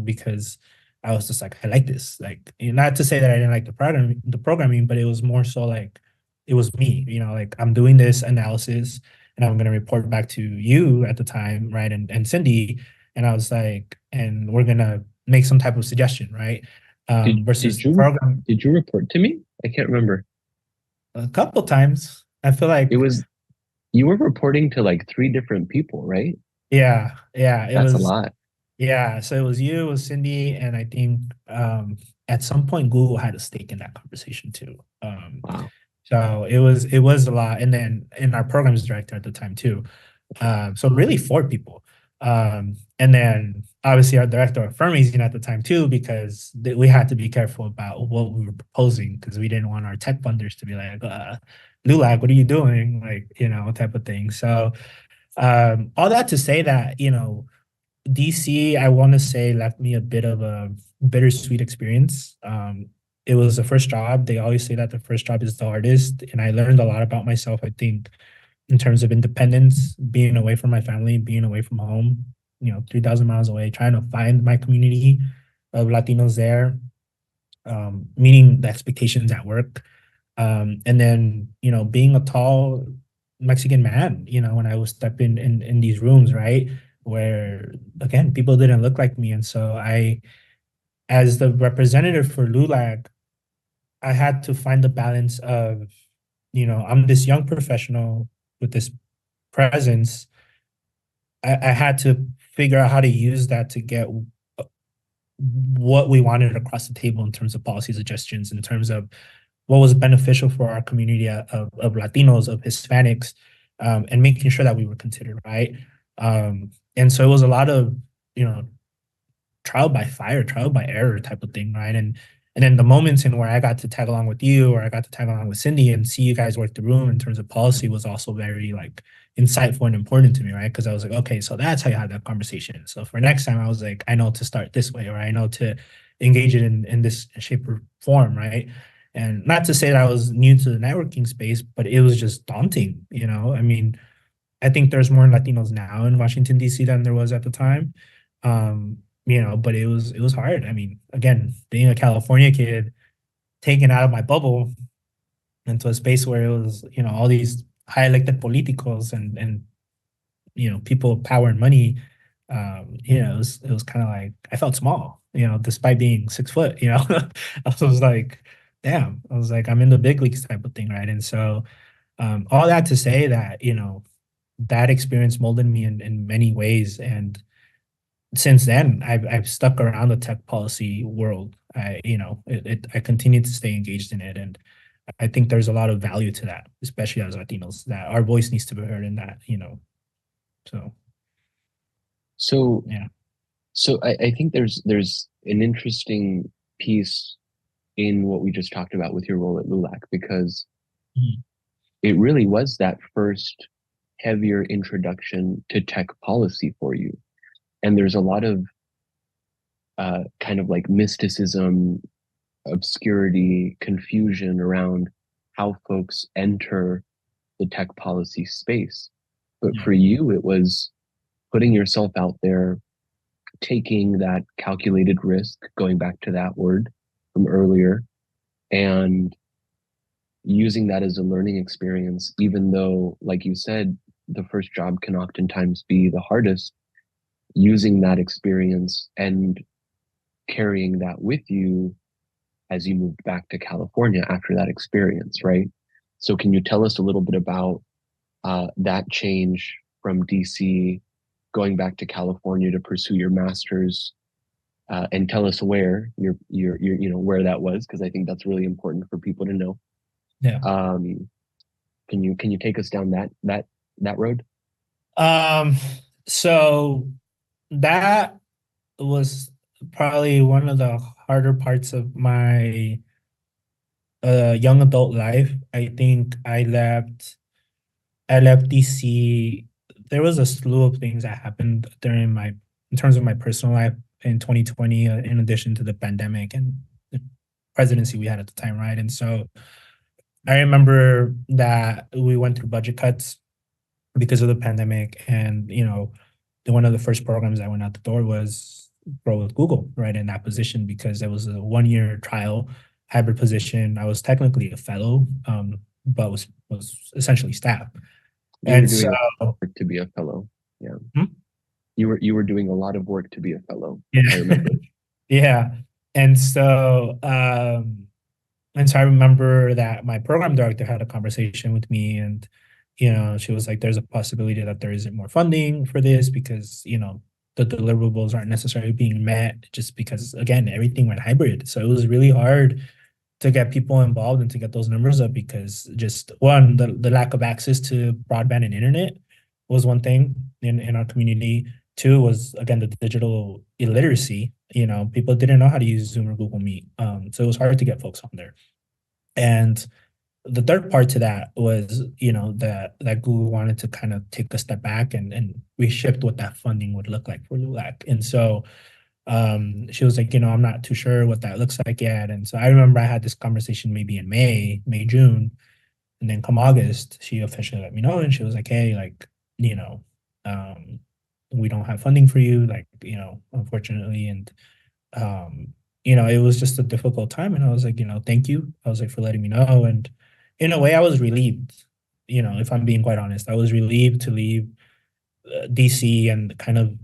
because I was just like, I like this. Like, not to say that I didn't like the programming, but it was more so like it was me, like I'm doing this analysis and I'm gonna report back to you at the time, right? And Cindy. And I was like, and we're gonna make some type of suggestion, right? Did Versus did the you program. did you report to me? I can't remember. A couple times. I feel It like, was you were reporting to like three different people, right? yeah, it That's a was, lot. yeah. So it was you, it was Cindy, and I think at some point Google had a stake in that conversation too. Wow. So it was a lot, and then in our programs director at the time too. So really four people. And then obviously our director of fundraising at the time too, because we had to be careful about what we were proposing because we didn't want our tech funders to be like, LULAC, what are you doing? Like, type of thing. So all that to say that, DC, I want to say, left me a bit of a bittersweet experience. It was the first job. They always say that the first job is the hardest. And I learned a lot about myself, I think, in terms of independence, being away from my family, being away from home, 3,000 miles away, trying to find my community of Latinos there, meeting the expectations at work. And then, being a tall Mexican man, when I was stepping in these rooms, right? Where again, people didn't look like me. And so as the representative for LULAC, I had to find the balance of, I'm this young professional with this presence. I had to figure out how to use that to get what we wanted across the table in terms of policy suggestions, in terms of what was beneficial for our community of Latinos, of Hispanics, and making sure that we were considered, right? And so it was a lot of, you know, trial by fire, trial by error type of thing, right? And then the moments in where I got to tag along with you, or I got to tag along with Cindy and see you guys work the room in terms of policy was also very like insightful and important to me, right? Because I was like, okay, so that's how you have that conversation. So for next time, I was like, I know to start this way, or I know to engage it in this shape or form, right? And not to say that I was new to the networking space, but it was just daunting, I mean, I think there's more Latinos now in Washington D.C. than there was at the time. But it was hard. I mean, again, being a California kid, taken out of my bubble into a space where it was, all these high elected politicos and people with power and money. It was kind of like I felt small, despite being 6 foot. I was like, damn. I was like, I'm in the big leagues type of thing, right? And so, all that to say that that experience molded me in many ways. And since then, I've stuck around the tech policy world. I continue to stay engaged in it, and I think there's a lot of value to that, especially as Latinos, that our voice needs to be heard in that. So So yeah. I think there's an interesting piece in what we just talked about with your role at LULAC, because Mhm. it really was that first heavier introduction to tech policy for you. And there's a lot of kind of like mysticism, obscurity, confusion around how folks enter the tech policy space. But Yeah. for you, it was putting yourself out there, taking that calculated risk, going back to that word from earlier, and using that as a learning experience, even though, like you said, the first job can oftentimes be the hardest, using that experience and carrying that with you as you moved back to California after that experience, right? So, can you tell us a little bit about that change from DC going back to California to pursue your master's, and tell us where where that was, because I think that's really important for people to know. Yeah. Um, can you take us down that road? Um, so that was probably one of the harder parts of my young adult life. I think I left DC. There was a slew of things that happened in terms of my personal life in 2020, in addition to the pandemic and the presidency we had at the time, right? And so I remember that we went through budget cuts because of the pandemic, and one of the first programs that went out the door was Grow with Google, right? In that position, because it was a 1 year trial hybrid position. I was technically a fellow, but was essentially staff. You were And so, doing a work to be a fellow. Yeah, hmm? you were doing a lot of work to be a fellow. Yeah. I remember. Yeah. And so, and so I remember that my program director had a conversation with me, and, she was like, there's a possibility that there isn't more funding for this because, the deliverables aren't necessarily being met just because, again, everything went hybrid. So it was really hard to get people involved and to get those numbers up because just one, the lack of access to broadband and internet was one thing in our community. Two was again the digital illiteracy. People didn't know how to use Zoom or Google Meet. So it was hard to get folks on there. And the third part to that was, that Google wanted to kind of take a step back and reshift what that funding would look like for LULAC. And so she was like, I'm not too sure what that looks like yet. And so I remember I had this conversation maybe in June, and then come August, she officially let me know, and she was like, hey, like, um, we don't have funding for you, like, unfortunately. And it was just a difficult time. And I was like, thank you. I was like, for letting me know. And in a way, I was relieved, if I'm being quite honest. I was relieved to leave DC and kind of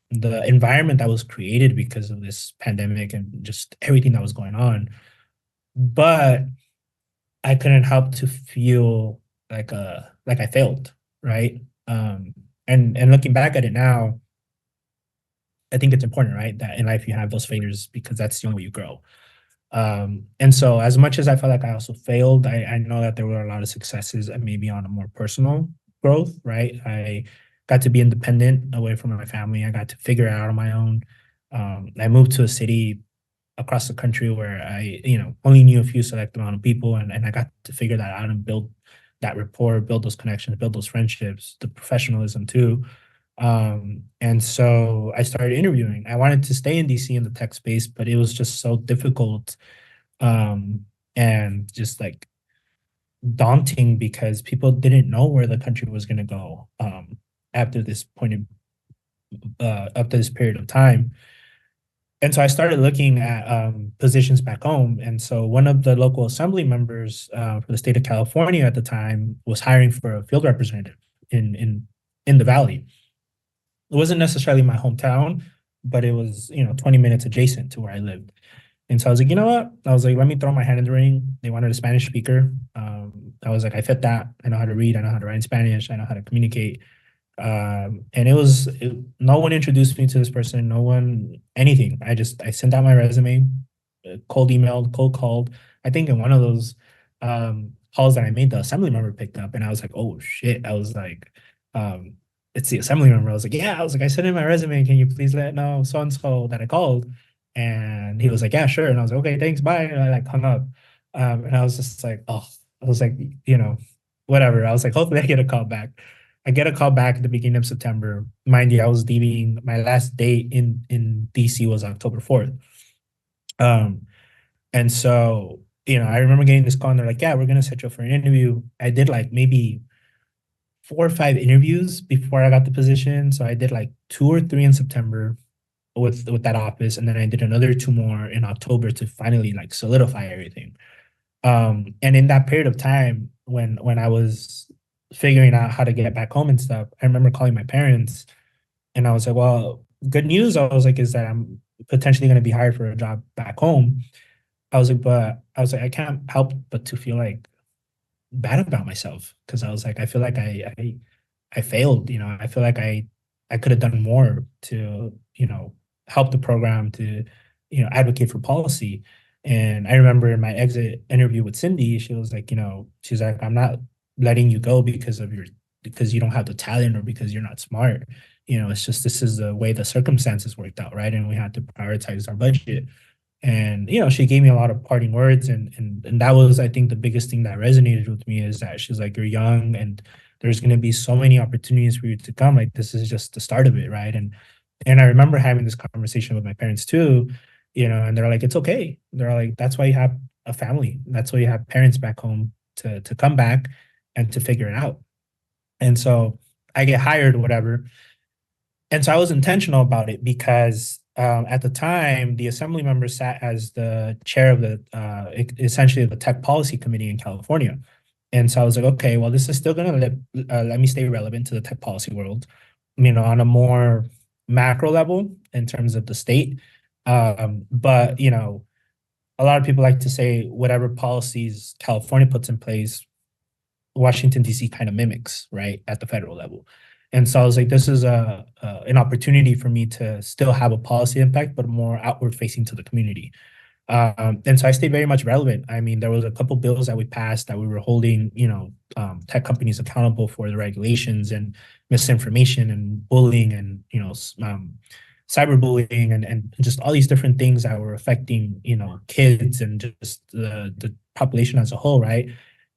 the environment that was created because of this pandemic and just everything that was going on. But I couldn't help to feel like I failed, right? And looking back at it now, I think it's important, right, that in life you have those failures because that's the only way you grow. And so as much as I felt like I also failed, I know that there were a lot of successes and maybe on a more personal growth, right? I got to be independent away from my family. I got to figure it out on my own. I moved to a city across the country where I, only knew a few select amount of people, and I got to figure that out and build that rapport, build those connections, build those friendships, the professionalism too. And so I started interviewing. I wanted to stay in DC in the tech space, but it was just so difficult, and just like daunting because people didn't know where the country was going to go, after this point of, after this period of time. And so I started looking at positions back home. And so one of the local assembly members for the state of California at the time was hiring for a field representative in the Valley. It wasn't necessarily my hometown, but it was 20 minutes adjacent to where I lived. And so I was like, you know what? I was like, let me throw my hand in the ring. They wanted a Spanish speaker. I was like, I fit that. I know how to read. I know how to write in Spanish. I know how to communicate. And no one introduced me to this person, no one, anything. I sent out my resume, cold emailed, cold called. I think in one of those calls that I made, the assembly member picked up, and I was like, oh shit. I was like, it's the assembly member. I was like, yeah, I was like, I sent in my resume. Can you please let know so and so that I called? And he was like, yeah, sure. And I was like, okay, thanks, bye. And I like hung up. And I was just like, oh, I was like, whatever. I was like, hopefully I get a call back. I get a call back at the beginning of September. Mind you, I was leaving. My last date in DC was October 4th. Um, and so, I remember getting this call and they're like, yeah, we're gonna set you up for an interview. I did like maybe 4 or 5 interviews before I got the position. So I did like 2 or 3 in September with that office, and then I did another two more in October to finally like solidify everything. And in that period of time when I was figuring out how to get back home and stuff, I remember calling my parents and I was like, well, good news, I was like, is that I'm potentially going to be hired for a job back home. I was like, I can't help but to feel like bad about myself because I was like, I feel like I failed. I feel like I could have done more to help the program, to advocate for policy. And I remember in my exit interview with Cindy, she was like, she's like, I'm not letting you go because you don't have the talent or because you're not smart. It's just this is the way the circumstances worked out, right? And we had to prioritize our budget. And she gave me a lot of parting words, and that was, I think, the biggest thing that resonated with me is that she's like, you're young and there's going to be so many opportunities for you to come. Like, this is just the start of it, right? And I remember having this conversation with my parents too, and they're like, it's okay. They're like, that's why you have a family. That's why you have parents back home to come back and to figure it out. And so I get hired, whatever. And so I was intentional about it because at the time, the assembly member sat as the chair of the essentially the tech policy committee in California. And so I was like, okay, well, this is still going to let me stay relevant to the tech policy world, on a more macro level in terms of the state. But a lot of people like to say whatever policies California puts in place, Washington D.C. kind of mimics, right, at the federal level. And so I was like, this is an opportunity for me to still have a policy impact, but more outward facing to the community. And so I stayed very much relevant. I mean, there was a couple bills that we passed that we were holding, tech companies accountable for the regulations and misinformation and bullying and, cyberbullying and just all these different things that were affecting, kids and just the population as a whole, right?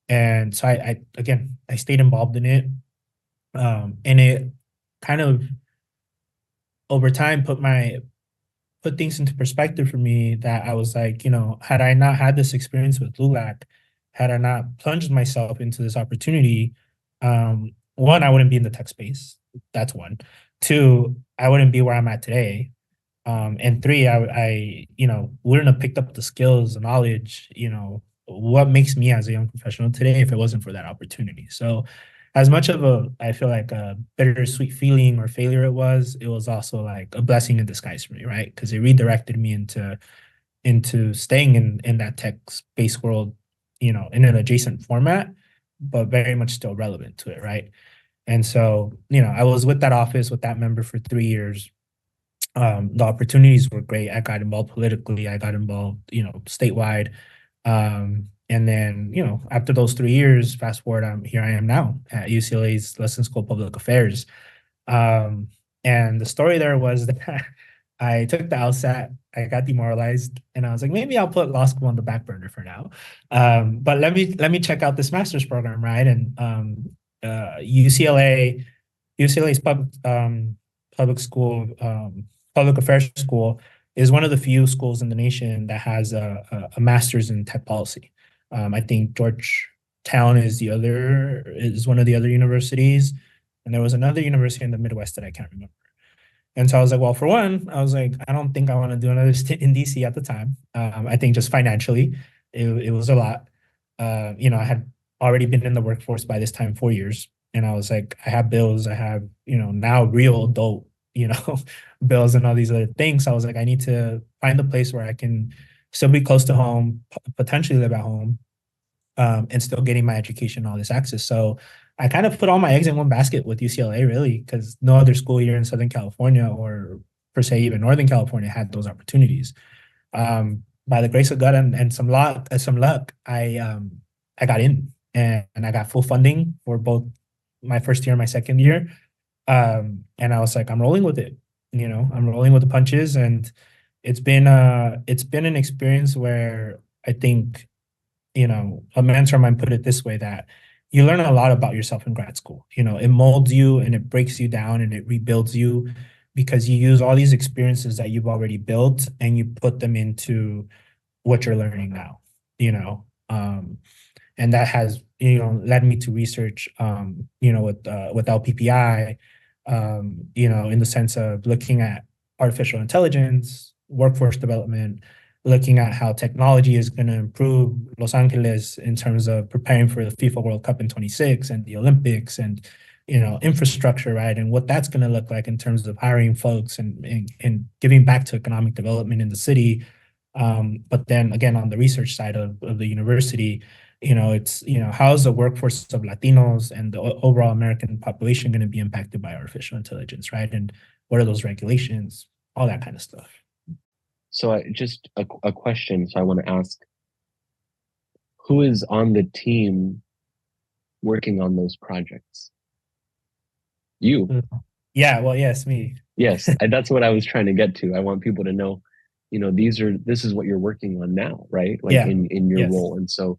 And so I stayed involved in it. And it kind of over time put things into perspective for me that I was like, had I not had this experience with LULAC, had I not plunged myself into this opportunity, one, I wouldn't be in the tech space. That's one. Two, I wouldn't be where I'm at today. And three, I wouldn't have picked up the skills, the knowledge, what makes me as a young professional today if it wasn't for that opportunity. So as much of I feel like a bittersweet feeling or failure it was also like a blessing in disguise for me, right? Because it redirected me into staying in that tech space world, in an adjacent format, but very much still relevant to it, right? And so, I was with that office with that member for 3 years. The opportunities were great. I got involved politically. I got involved, statewide. And then, after those 3 years, fast forward, here I am now at UCLA's Lesson School of Public Affairs. Um, and the story there was that I took the LSAT, I got demoralized, and I was like, maybe I'll put law school on the back burner for now. But let me check out this master's program, right? And UCLA's public school, public affairs school is one of the few schools in the nation that has a master's in tech policy. I think Georgetown is one of the other universities, and there was another university in the Midwest that I can't remember. And so I was like, well, for one, I was like, I don't think I want to do another stint in DC at the time. I think just financially, it was a lot. I had already been in the workforce by this time 4 years, and I was like, I have bills, I have now real adult bills and all these other things. So I was like, I need to find a place where I can still be close to home, potentially live at home, and still getting my education, all this access. So I kind of put all my eggs in one basket with UCLA, really, because no other school here in Southern California or per se even Northern California had those opportunities. By the grace of God and some luck, I got in and I got full funding for both my first year and my second year. And I was like, I'm rolling with it. I'm rolling with the punches, and it's been an experience where I think a mentor of mine put it this way, that you learn a lot about yourself in grad school. It molds you and it breaks you down and it rebuilds you because you use all these experiences that you've already built and you put them into what you're learning now, and that has, led me to research, with LPPI, in the sense of looking at artificial intelligence, workforce development, looking at how technology is going to improve Los Angeles in terms of preparing for the FIFA World Cup in 26 and the Olympics and, infrastructure, right? And what that's going to look like in terms of hiring folks and giving back to economic development in the city. But then again, on the research side of the university, it's, how's the workforce of Latinos and the overall American population going to be impacted by artificial intelligence, right? And what are those regulations, all that kind of stuff. So just a question. So I want to ask, who is on the team working on those projects? You. Yeah, well, yes, me. Yes, that's what I was trying to get to. I want people to know, this is what you're working on now, right? Like Yeah. in your Yes. role. And so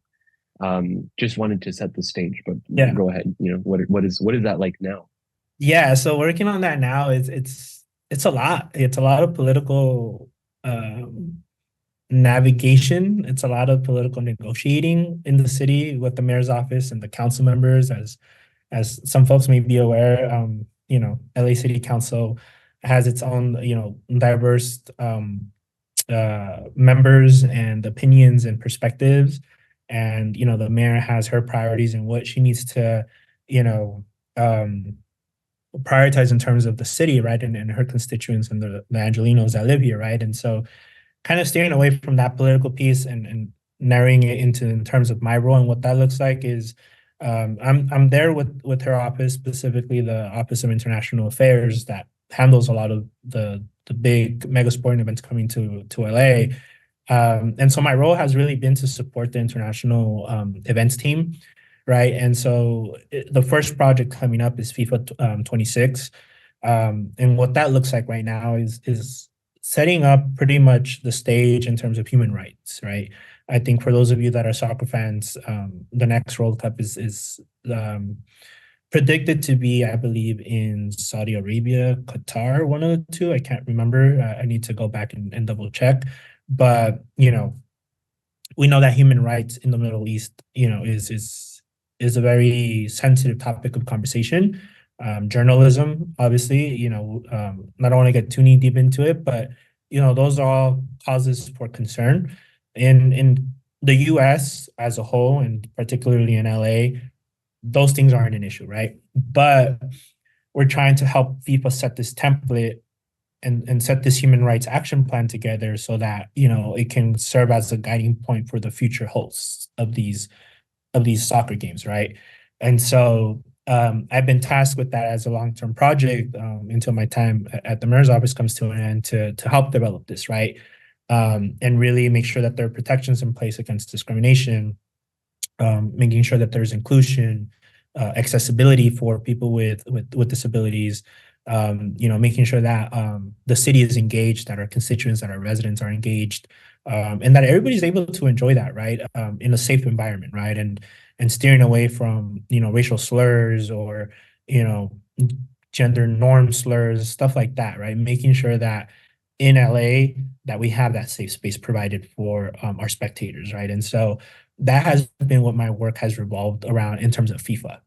just wanted to set the stage, but Yeah. go ahead. What is that like now? Yeah, so working on that now is it's a lot. It's a lot of political navigation. It's a lot of political negotiating in the city with the mayor's office and the council members. As some folks may be aware, LA City Council has its own, diverse members and opinions and perspectives. And, the mayor has her priorities and what she needs to, you know, prioritize in terms of the city, right, and her constituents and the Angelinos that live here, right, and so kind of steering away from that political piece and narrowing it into in terms of my role and what that looks like is I'm there with her office, specifically the Office of International Affairs that handles a lot of the big mega sporting events coming to LA. And so my role has really been to support the international events team, right? And so the first project coming up is FIFA 26. And what that looks like right now is setting up pretty much the stage in terms of human rights, right? I think for those of you that are soccer fans, the next World Cup is predicted to be, I believe, in Saudi Arabia, Qatar, one of the two. I can't remember. I need to go back and double check. But we know that human rights in the Middle East, is a very sensitive topic of conversation. Journalism, obviously, I don't want to get too knee deep into it, but those are all causes for concern. In the U.S. as a whole, and particularly in LA, those things aren't an issue, right? But we're trying to help FIFA set this template and set this human rights action plan together so that it can serve as a guiding point for the future hosts of these soccer games, right? And so I've been tasked with that as a long-term project until my time at the mayor's office comes to an end to help develop this, right? And really make sure that there are protections in place against discrimination, making sure that there's inclusion, accessibility for people with disabilities, making sure that the city is engaged, that our constituents, that our residents are engaged, and that everybody's able to enjoy that, right, in a safe environment, right, and steering away from racial slurs or gender norm slurs, stuff like that, right, making sure that in LA that we have that safe space provided for our spectators, right, and so that has been what my work has revolved around in terms of FIFA.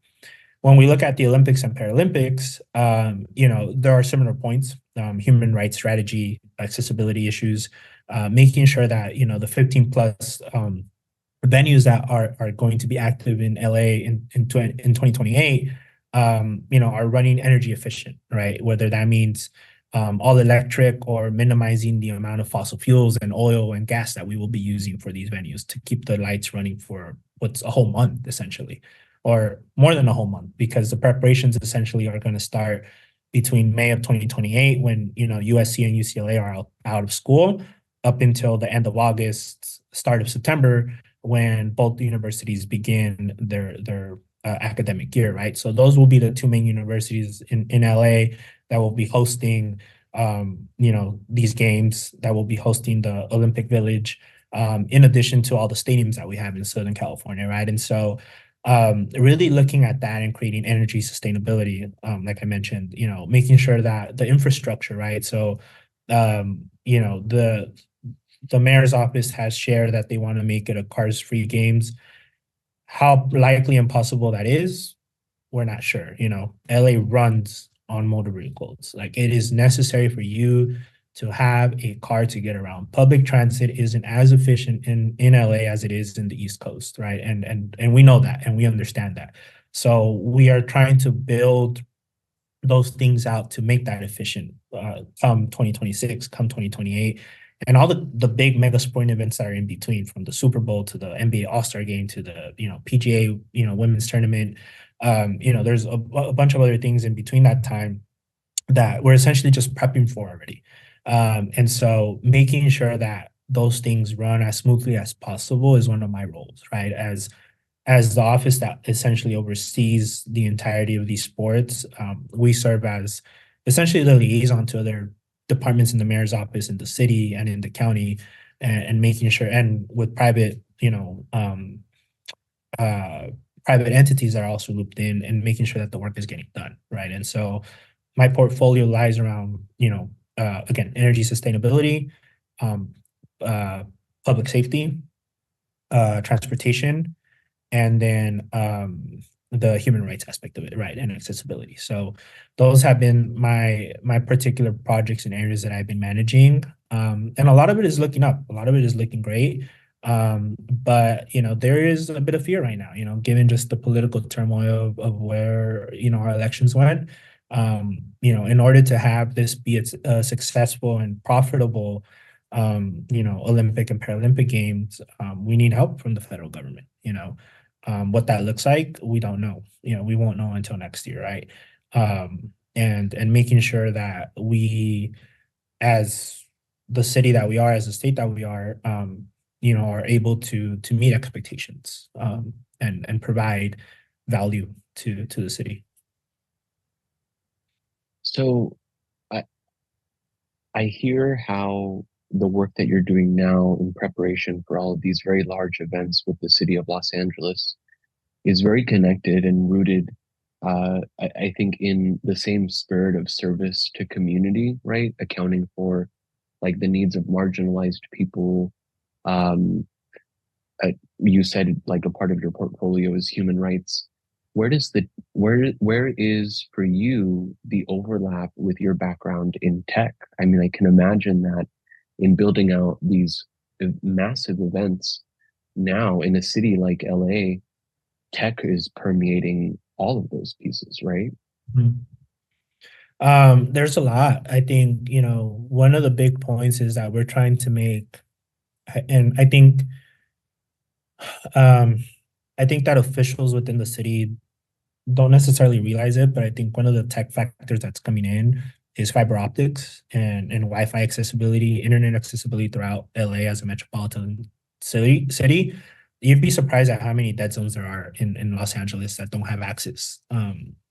When we look at the Olympics and Paralympics, there are similar points: human rights strategy, accessibility issues, making sure that the 15 plus venues that are going to be active in LA in 2028, are running energy efficient, right? Whether that means all electric or minimizing the amount of fossil fuels and oil and gas that we will be using for these venues to keep the lights running for what's a whole month, essentially, or more than a whole month, because the preparations essentially are going to start between May of 2028 when USC and UCLA are out of school, up until the end of August, start of September, when both universities begin their academic year, right? So those will be the two main universities in LA that will be hosting these games, that will be hosting the Olympic Village, in addition to all the stadiums that we have in Southern California, right? And so really looking at that and creating energy sustainability, like I mentioned, making sure that the infrastructure, right? So the mayor's office has shared that they want to make it a cars-free games. How likely and possible that is, we're not sure. LA runs on motor vehicles. Like, it is necessary for you to have a car to get around. Public transit isn't as efficient in LA as it is in the East Coast, right? And we know that, and we understand that. So we are trying to build those things out to make that efficient come 2026, come 2028, and all the big mega sporting events that are in between, from the Super Bowl to the NBA All-Star Game to the PGA women's tournament. There's a bunch of other things in between that time that we're essentially just prepping for already. And so making sure that those things run as smoothly as possible is one of my roles, right? As the office that essentially oversees the entirety of these sports, we serve as essentially the liaison to other departments in the mayor's office, in the city and in the county, and making sure, and with private, private entities that are also looped in, and making sure that the work is getting done, right? And so my portfolio lies around, again, energy sustainability, public safety, transportation, and then the human rights aspect of it, right, and accessibility. So those have been my particular projects and areas that I've been managing, and a lot of it is looking up. A lot of it is looking great, but there is a bit of fear right now. Given just the political turmoil of where our elections went. In order to have this be a successful and profitable, Olympic and Paralympic Games, we need help from the federal government. What that looks like, we don't know. We won't know until next year, right? And making sure that we, as the city that we are, as the state that we are able to meet expectations, and provide value to the city. So I, I hear how the work that you're doing now in preparation for all of these very large events with the city of Los Angeles is very connected and rooted, I think, in the same spirit of service to community, right? Accounting for like the needs of marginalized people. Um, you said like a part of your portfolio is human rights. Where is for you the overlap with your background in tech? I mean, I can imagine that in building out these massive events now in a city like LA, tech is permeating all of those pieces, right? Mhm. There's a lot. I think, one of the big points is that we're trying to make, and um, I think that officials within the city don't necessarily realize it, but I think one of the tech factors that's coming in is fiber optics and Wi-Fi accessibility, internet accessibility throughout LA as a metropolitan city. You'd be surprised at how many dead zones there are in Los Angeles that don't have access.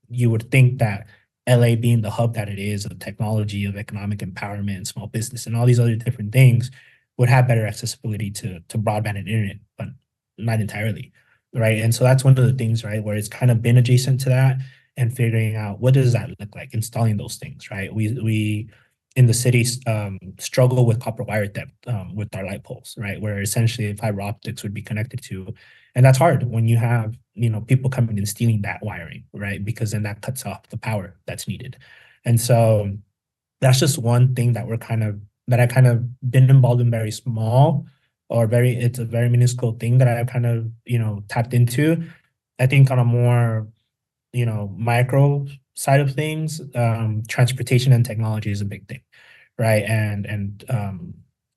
You would think that LA being the hub that it is of technology, of economic empowerment, small business, and all these other different things would have better accessibility to broadband and internet, but not entirely, right? And so that's one of the things, right, where it's kind of been adjacent to that and figuring out what does that look like, installing those things, right? We in the cities struggle with copper wire depth with our light poles, right, where essentially fiber optics would be connected to, and that's hard when you have people coming and stealing that wiring, right? Because then that cuts off the power that's needed, and so that's just one thing that I kind of been involved in very small or very it's a very minuscule thing that I've kind of tapped into. I think on a more micro side of things, transportation and technology is a big thing, right? And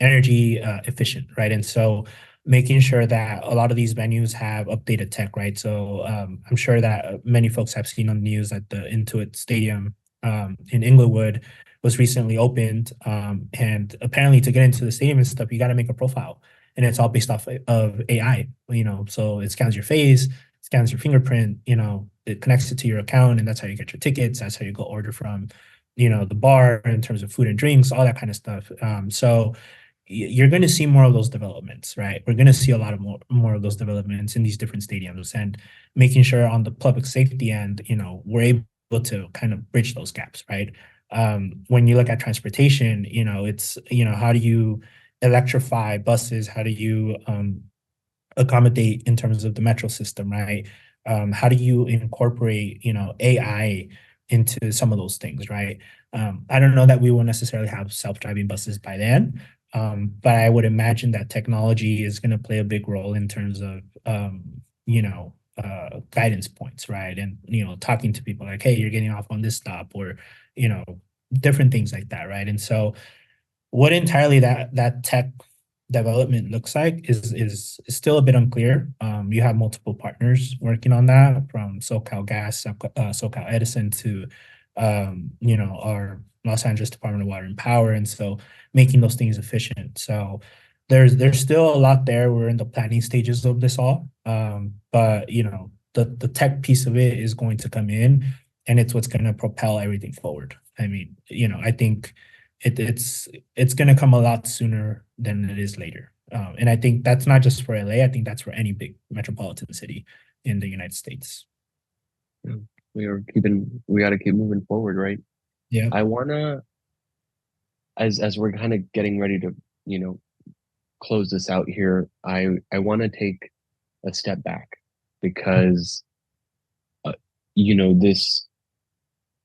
energy efficient, right? And so making sure that a lot of these venues have updated tech, right? So I'm sure that many folks have seen on the news that the Intuit Stadium in Inglewood was recently opened, and apparently to get into the stadium and stuff, you got to make a profile, and it's all based off of AI. So it scans your face, scans your fingerprint, it connects it to your account, and that's how you get your tickets. That's how you go order from, the bar in terms of food and drinks, all that kind of stuff. So you're going to see more of those developments, right? We're going to see a lot of more of those developments in these different stadiums, and making sure on the public safety end, we're able to kind of bridge those gaps, right? When you look at transportation, it's how do you electrify buses? How do you accommodate in terms of the metro system, right? How do you incorporate, AI into some of those things, right? I don't know that we will necessarily have self-driving buses by then, but I would imagine that technology is going to play a big role in terms of, guidance points, right? And, talking to people like, hey, you're getting off on this stop, or, you know, different things like that, right? And so what entirely that tech development looks like is still a bit unclear. You have multiple partners working on that, from SoCal Gas, SoCal Edison to our Los Angeles Department of Water and Power, and so making those things efficient. So there's still a lot there. We're in the planning stages of this all, but the tech piece of it is going to come in, and it's what's going to propel everything forward. I mean, I think it's going to come a lot sooner than it is later. And I think that's not just for LA. I think that's for any big metropolitan city in the United States. Yeah, we got to keep moving forward, right? Yeah. I wanna, as we're kind of getting ready to, close this out here, I want to take a step back because, uh, this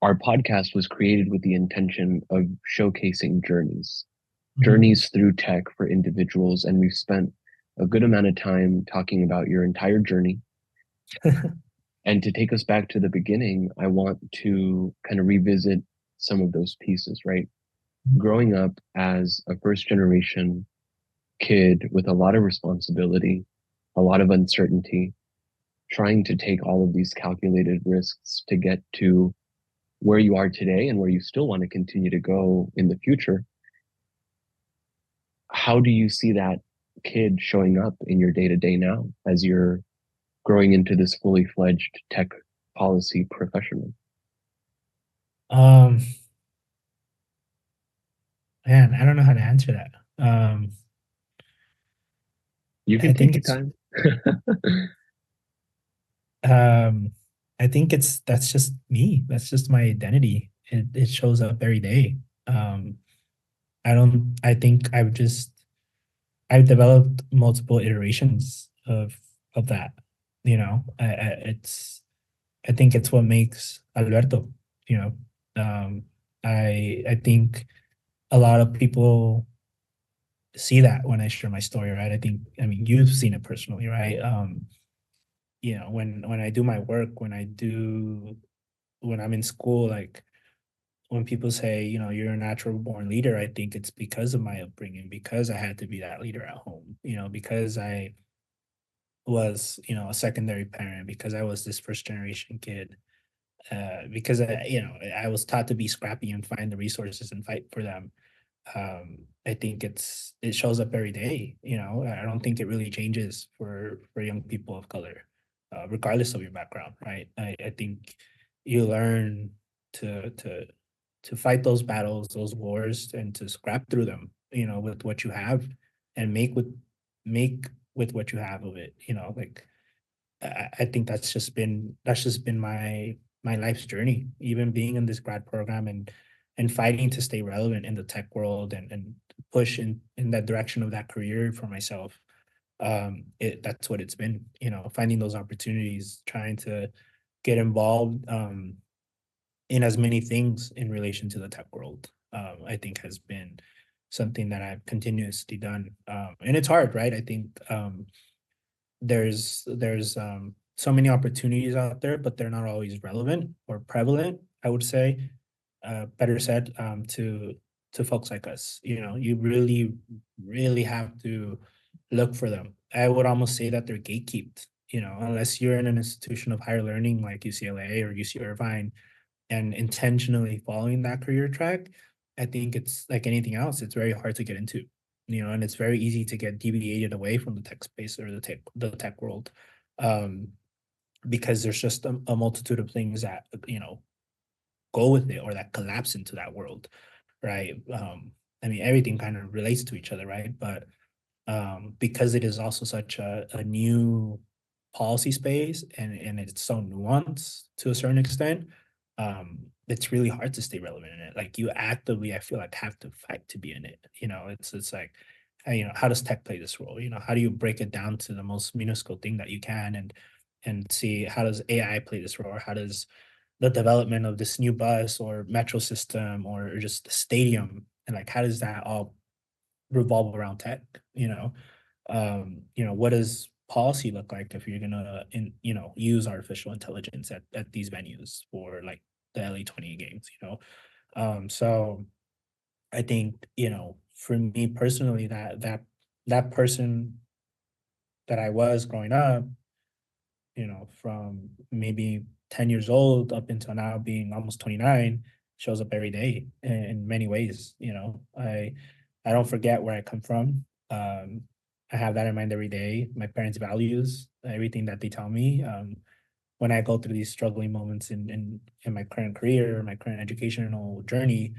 our podcast was created with the intention of showcasing journeys through tech for individuals, and we've spent a good amount of time talking about your entire journey. And to take us back to the beginning, I want to kind of revisit some of those pieces, right? Growing up as a first generation kid with a lot of responsibility, a lot of uncertainty, trying to take all of these calculated risks to get to where you are today and where you still want to continue to go in the future. How do you see that kid showing up in your day to day now as you're growing into this fully fledged tech policy professional? Um, Man, I don't know how to answer that. You I can take think your it's time. um I think that's just me. That's just my identity. It shows up every day. Um I think I've developed multiple iterations of that. I think it's what makes Alberto, you know. I think a lot of people see that when I share my story, right? I mean, you've seen it personally, right? When I do my work, when I'm in school, like when people say, you're a natural born leader, I think it's because of my upbringing, because I had to be that leader at home, because I was, a secondary parent, because I was this first generation kid, because I was taught to be scrappy and find the resources and fight for them. I think it shows up every day. I don't think it really changes for young people of color, regardless of your background, right? I think you learn to to to fight those battles, those wars, and to scrap through them, with what you have, and make with what you have of it. Like I think that's just been my life's journey, even being in this grad program and fighting to stay relevant in the tech world and push in that direction of that career for myself. That's what it's been, finding those opportunities, trying to get involved in as many things in relation to the tech world. I think has been something that I've continuously done. And it's hard, right? I think there's so many opportunities out there, but they're not always relevant or prevalent, I would say. Better said, to folks like us. You really, really have to look for them. I would almost say that they're gatekept, unless you're in an institution of higher learning like UCLA or UC Irvine and intentionally following that career track. I think it's like anything else, it's very hard to get into, and it's very easy to get deviated away from the tech space or the tech world, um, because there's just a multitude of things that go with it or that collapse into that world, right? I mean, everything kind of relates to each other, right? But because it is also such a new policy space and it's so nuanced to a certain extent, it's really hard to stay relevant in it. Like you actively, I feel like have to fight to be in it. It's like, how does tech play this role? How do you break it down to the most minuscule thing that you can and see how does AI play this role? Or how does the development of this new bus or metro system or just the stadium and like how does that all revolve around tech? What does policy look like if you're gonna use artificial intelligence at these venues for like the LA 20 games, so I think, for me personally, that person that I was growing up, from maybe 10 years old up until now being almost 29 shows up every day in many ways. I don't forget where I come from. I have that in mind every day. My parents' values, everything that they tell me. When I go through these struggling moments in my current career, my current educational journey,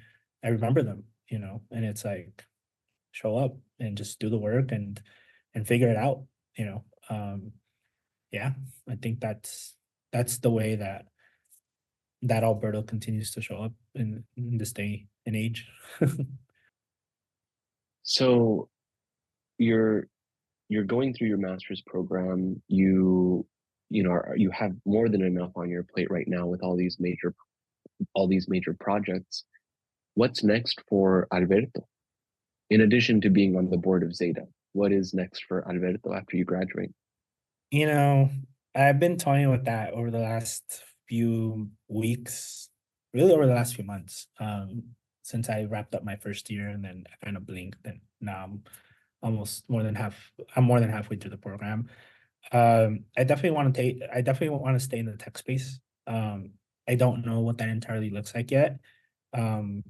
I remember them, and it's like show up and just do the work and figure it out, you know. Yeah, I think that's the way that Alberto continues to show up in this day and age. So you're you're going through your master's program. You have more than enough on your plate right now with all these major projects. What's next for Alberto? In addition to being on the board of ZETA, what is next for Alberto after you graduate? You know, I've been toying with that over the last few weeks, really over the last few months. Since I wrapped up my first year and then I kind of blinked, and now I'm almost more than half. I'm more than halfway through the program. I definitely want to stay in the tech space. I don't know what that entirely looks like yet. Um,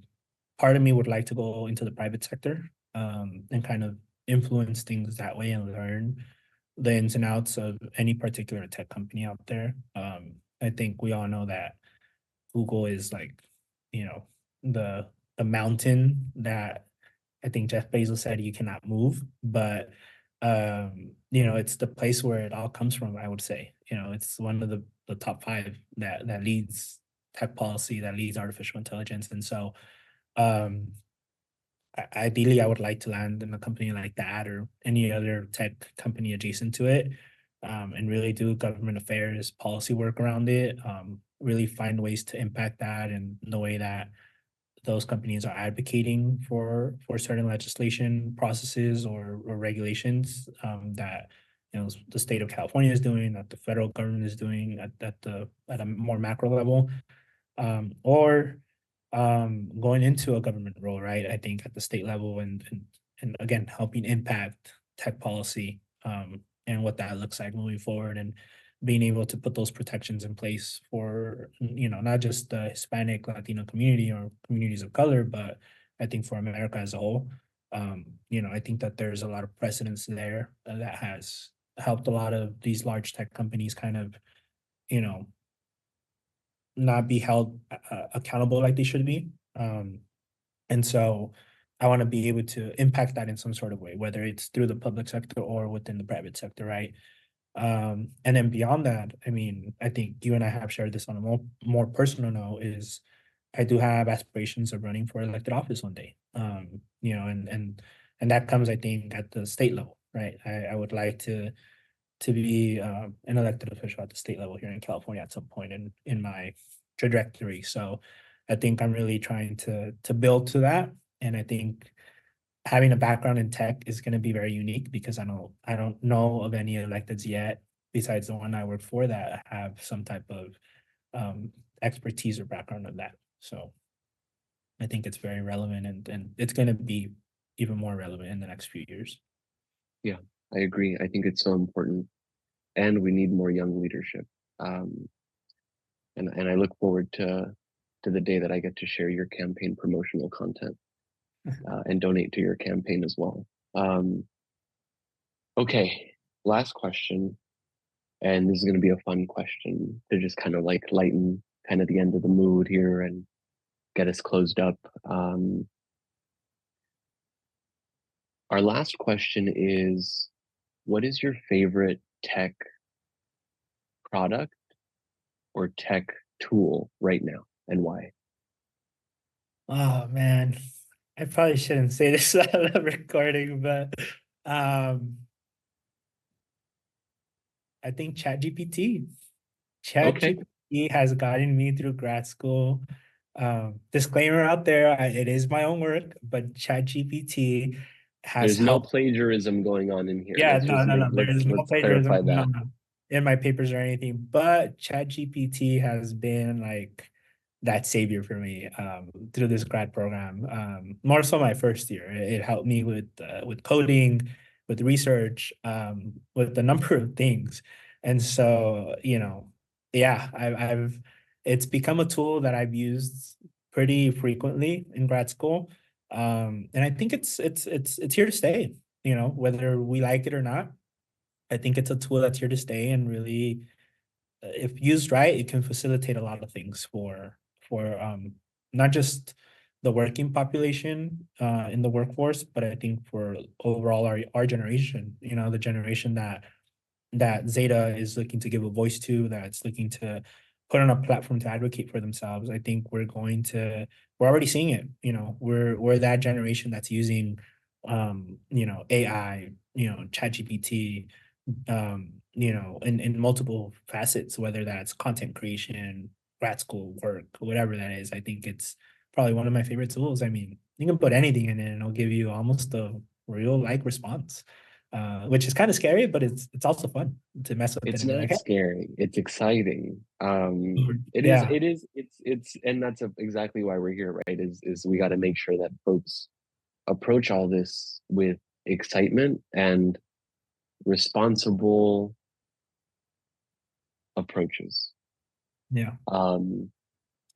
Part of me would like to go into the private sector, and kind of influence things that way and learn the ins and outs of any particular tech company out there. I think we all know that Google is like, you know, the mountain that I think Jeff Bezos said you cannot move, but it's the place where it all comes from, I would say. It's one of the top five that leads tech policy, that leads artificial intelligence. And so um ideally I would like to land in a company like that or any other tech company adjacent to it, and really do government affairs policy work around it, really find ways to impact that in the way that those companies are advocating for certain legislation processes or regulations, that the state of California is doing, that the federal government is doing at a more macro level, or going into a government role, right? I think at the state level and again helping impact tech policy, and what that looks like moving forward, and being able to put those protections in place for not just the Hispanic Latino community or communities of color, but I think for America as a whole. I think that there's a lot of precedence there that has helped a lot of these large tech companies kind of you know not be held accountable like they should be. And so I want to be able to impact that in some sort of way, whether it's through the public sector or within the private sector, right? And then beyond that, I mean, I think you and I have shared this on a more personal note, is I do have aspirations of running for elected office one day. And that comes, I think, at the state level, right? I would like to be an elected official at the state level here in California at some point in my trajectory. So I think I'm really trying to build to that. And I think having a background in tech is going to be very unique because I don't know of any electeds yet besides the one I work for that have some type of expertise or background of that. So I think it's very relevant, and it's going to be even more relevant in the next few years. Yeah, I agree. I think it's so important, and we need more young leadership. Um, and I look forward to the day that I get to share your campaign promotional content and donate to your campaign as well. Um, okay, last question, and this is going to be a fun question to just kind of like lighten kind of the end of the mood here and get us closed up. Our last question is, what is your favorite tech product or tech tool right now, and why? Oh man, I probably shouldn't say this on the recording, but um, I think ChatGPT. Okay, ChatGPT has gotten me through grad school. Disclaimer out there, it is my own work, but ChatGPT has there's no helped. plagiarism going on in here. Yeah, Let's no, just no, make no. There is no let's plagiarism clarify going that. on in my papers or anything, but ChatGPT has been like that savior for me through this grad program. More so my first year. It helped me with coding, with research, with a number of things. And so, yeah, I've it's become a tool that I've used pretty frequently in grad school. And I think it's here to stay, whether we like it or not. I think it's a tool that's here to stay, and really, if used right, it can facilitate a lot of things for not just the working population in the workforce, but I think for overall our generation, the generation that ZETA is looking to give a voice to, that's looking to put on a platform to advocate for themselves. I think we're already seeing it. We're that generation that's using AI, ChatGPT, in multiple facets, whether that's content creation, grad school work, whatever that is. I think it's probably one of my favorite tools. I mean, you can put anything in it and it'll give you almost a real like response. which is kind of scary, but it's also fun to mess with it It's and be like, not hey, scary. It's exciting. yeah, And that's exactly why we're here, right? Is we got to make sure that folks approach all this with excitement and responsible approaches. yeah, Um,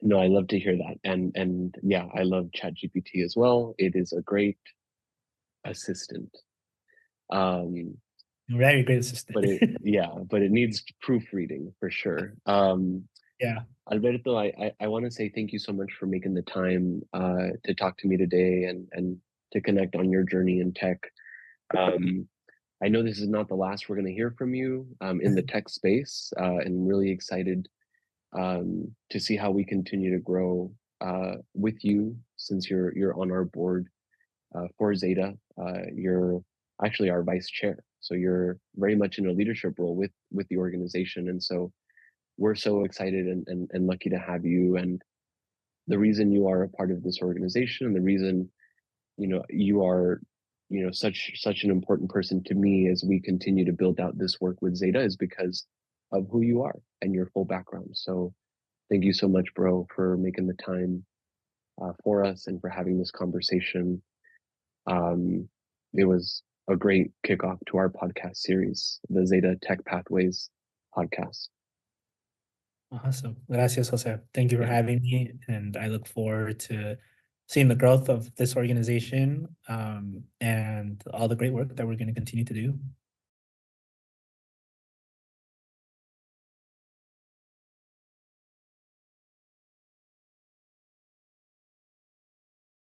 no, I love to hear that, and yeah, I love ChatGPT as well. It is a great assistant. Um, very great assistant. but it needs proofreading for sure. Yeah, Alberto, I want to say thank you so much for making the time to talk to me today and to connect on your journey in tech. Um, I know this is not the last we're going to hear from you in the tech space, and really excited to see how we continue to grow with you since you're on our board for Zeta. You're actually our vice chair, so you're very much in a leadership role with the organization, and so we're so excited and lucky to have you. And the reason you are a part of this organization, and the reason you are such an important person to me as we continue to build out this work with Zeta, is because of who you are and your full background. So thank you so much, bro, for making the time for us and for having this conversation. Um, it was a great kickoff to our podcast series, the Zeta Tech Pathways podcast. awesome. Gracias, Jose. Thank you for Yeah. having me, and I look forward to seeing the growth of this organization, and all the great work that we're going to continue to do.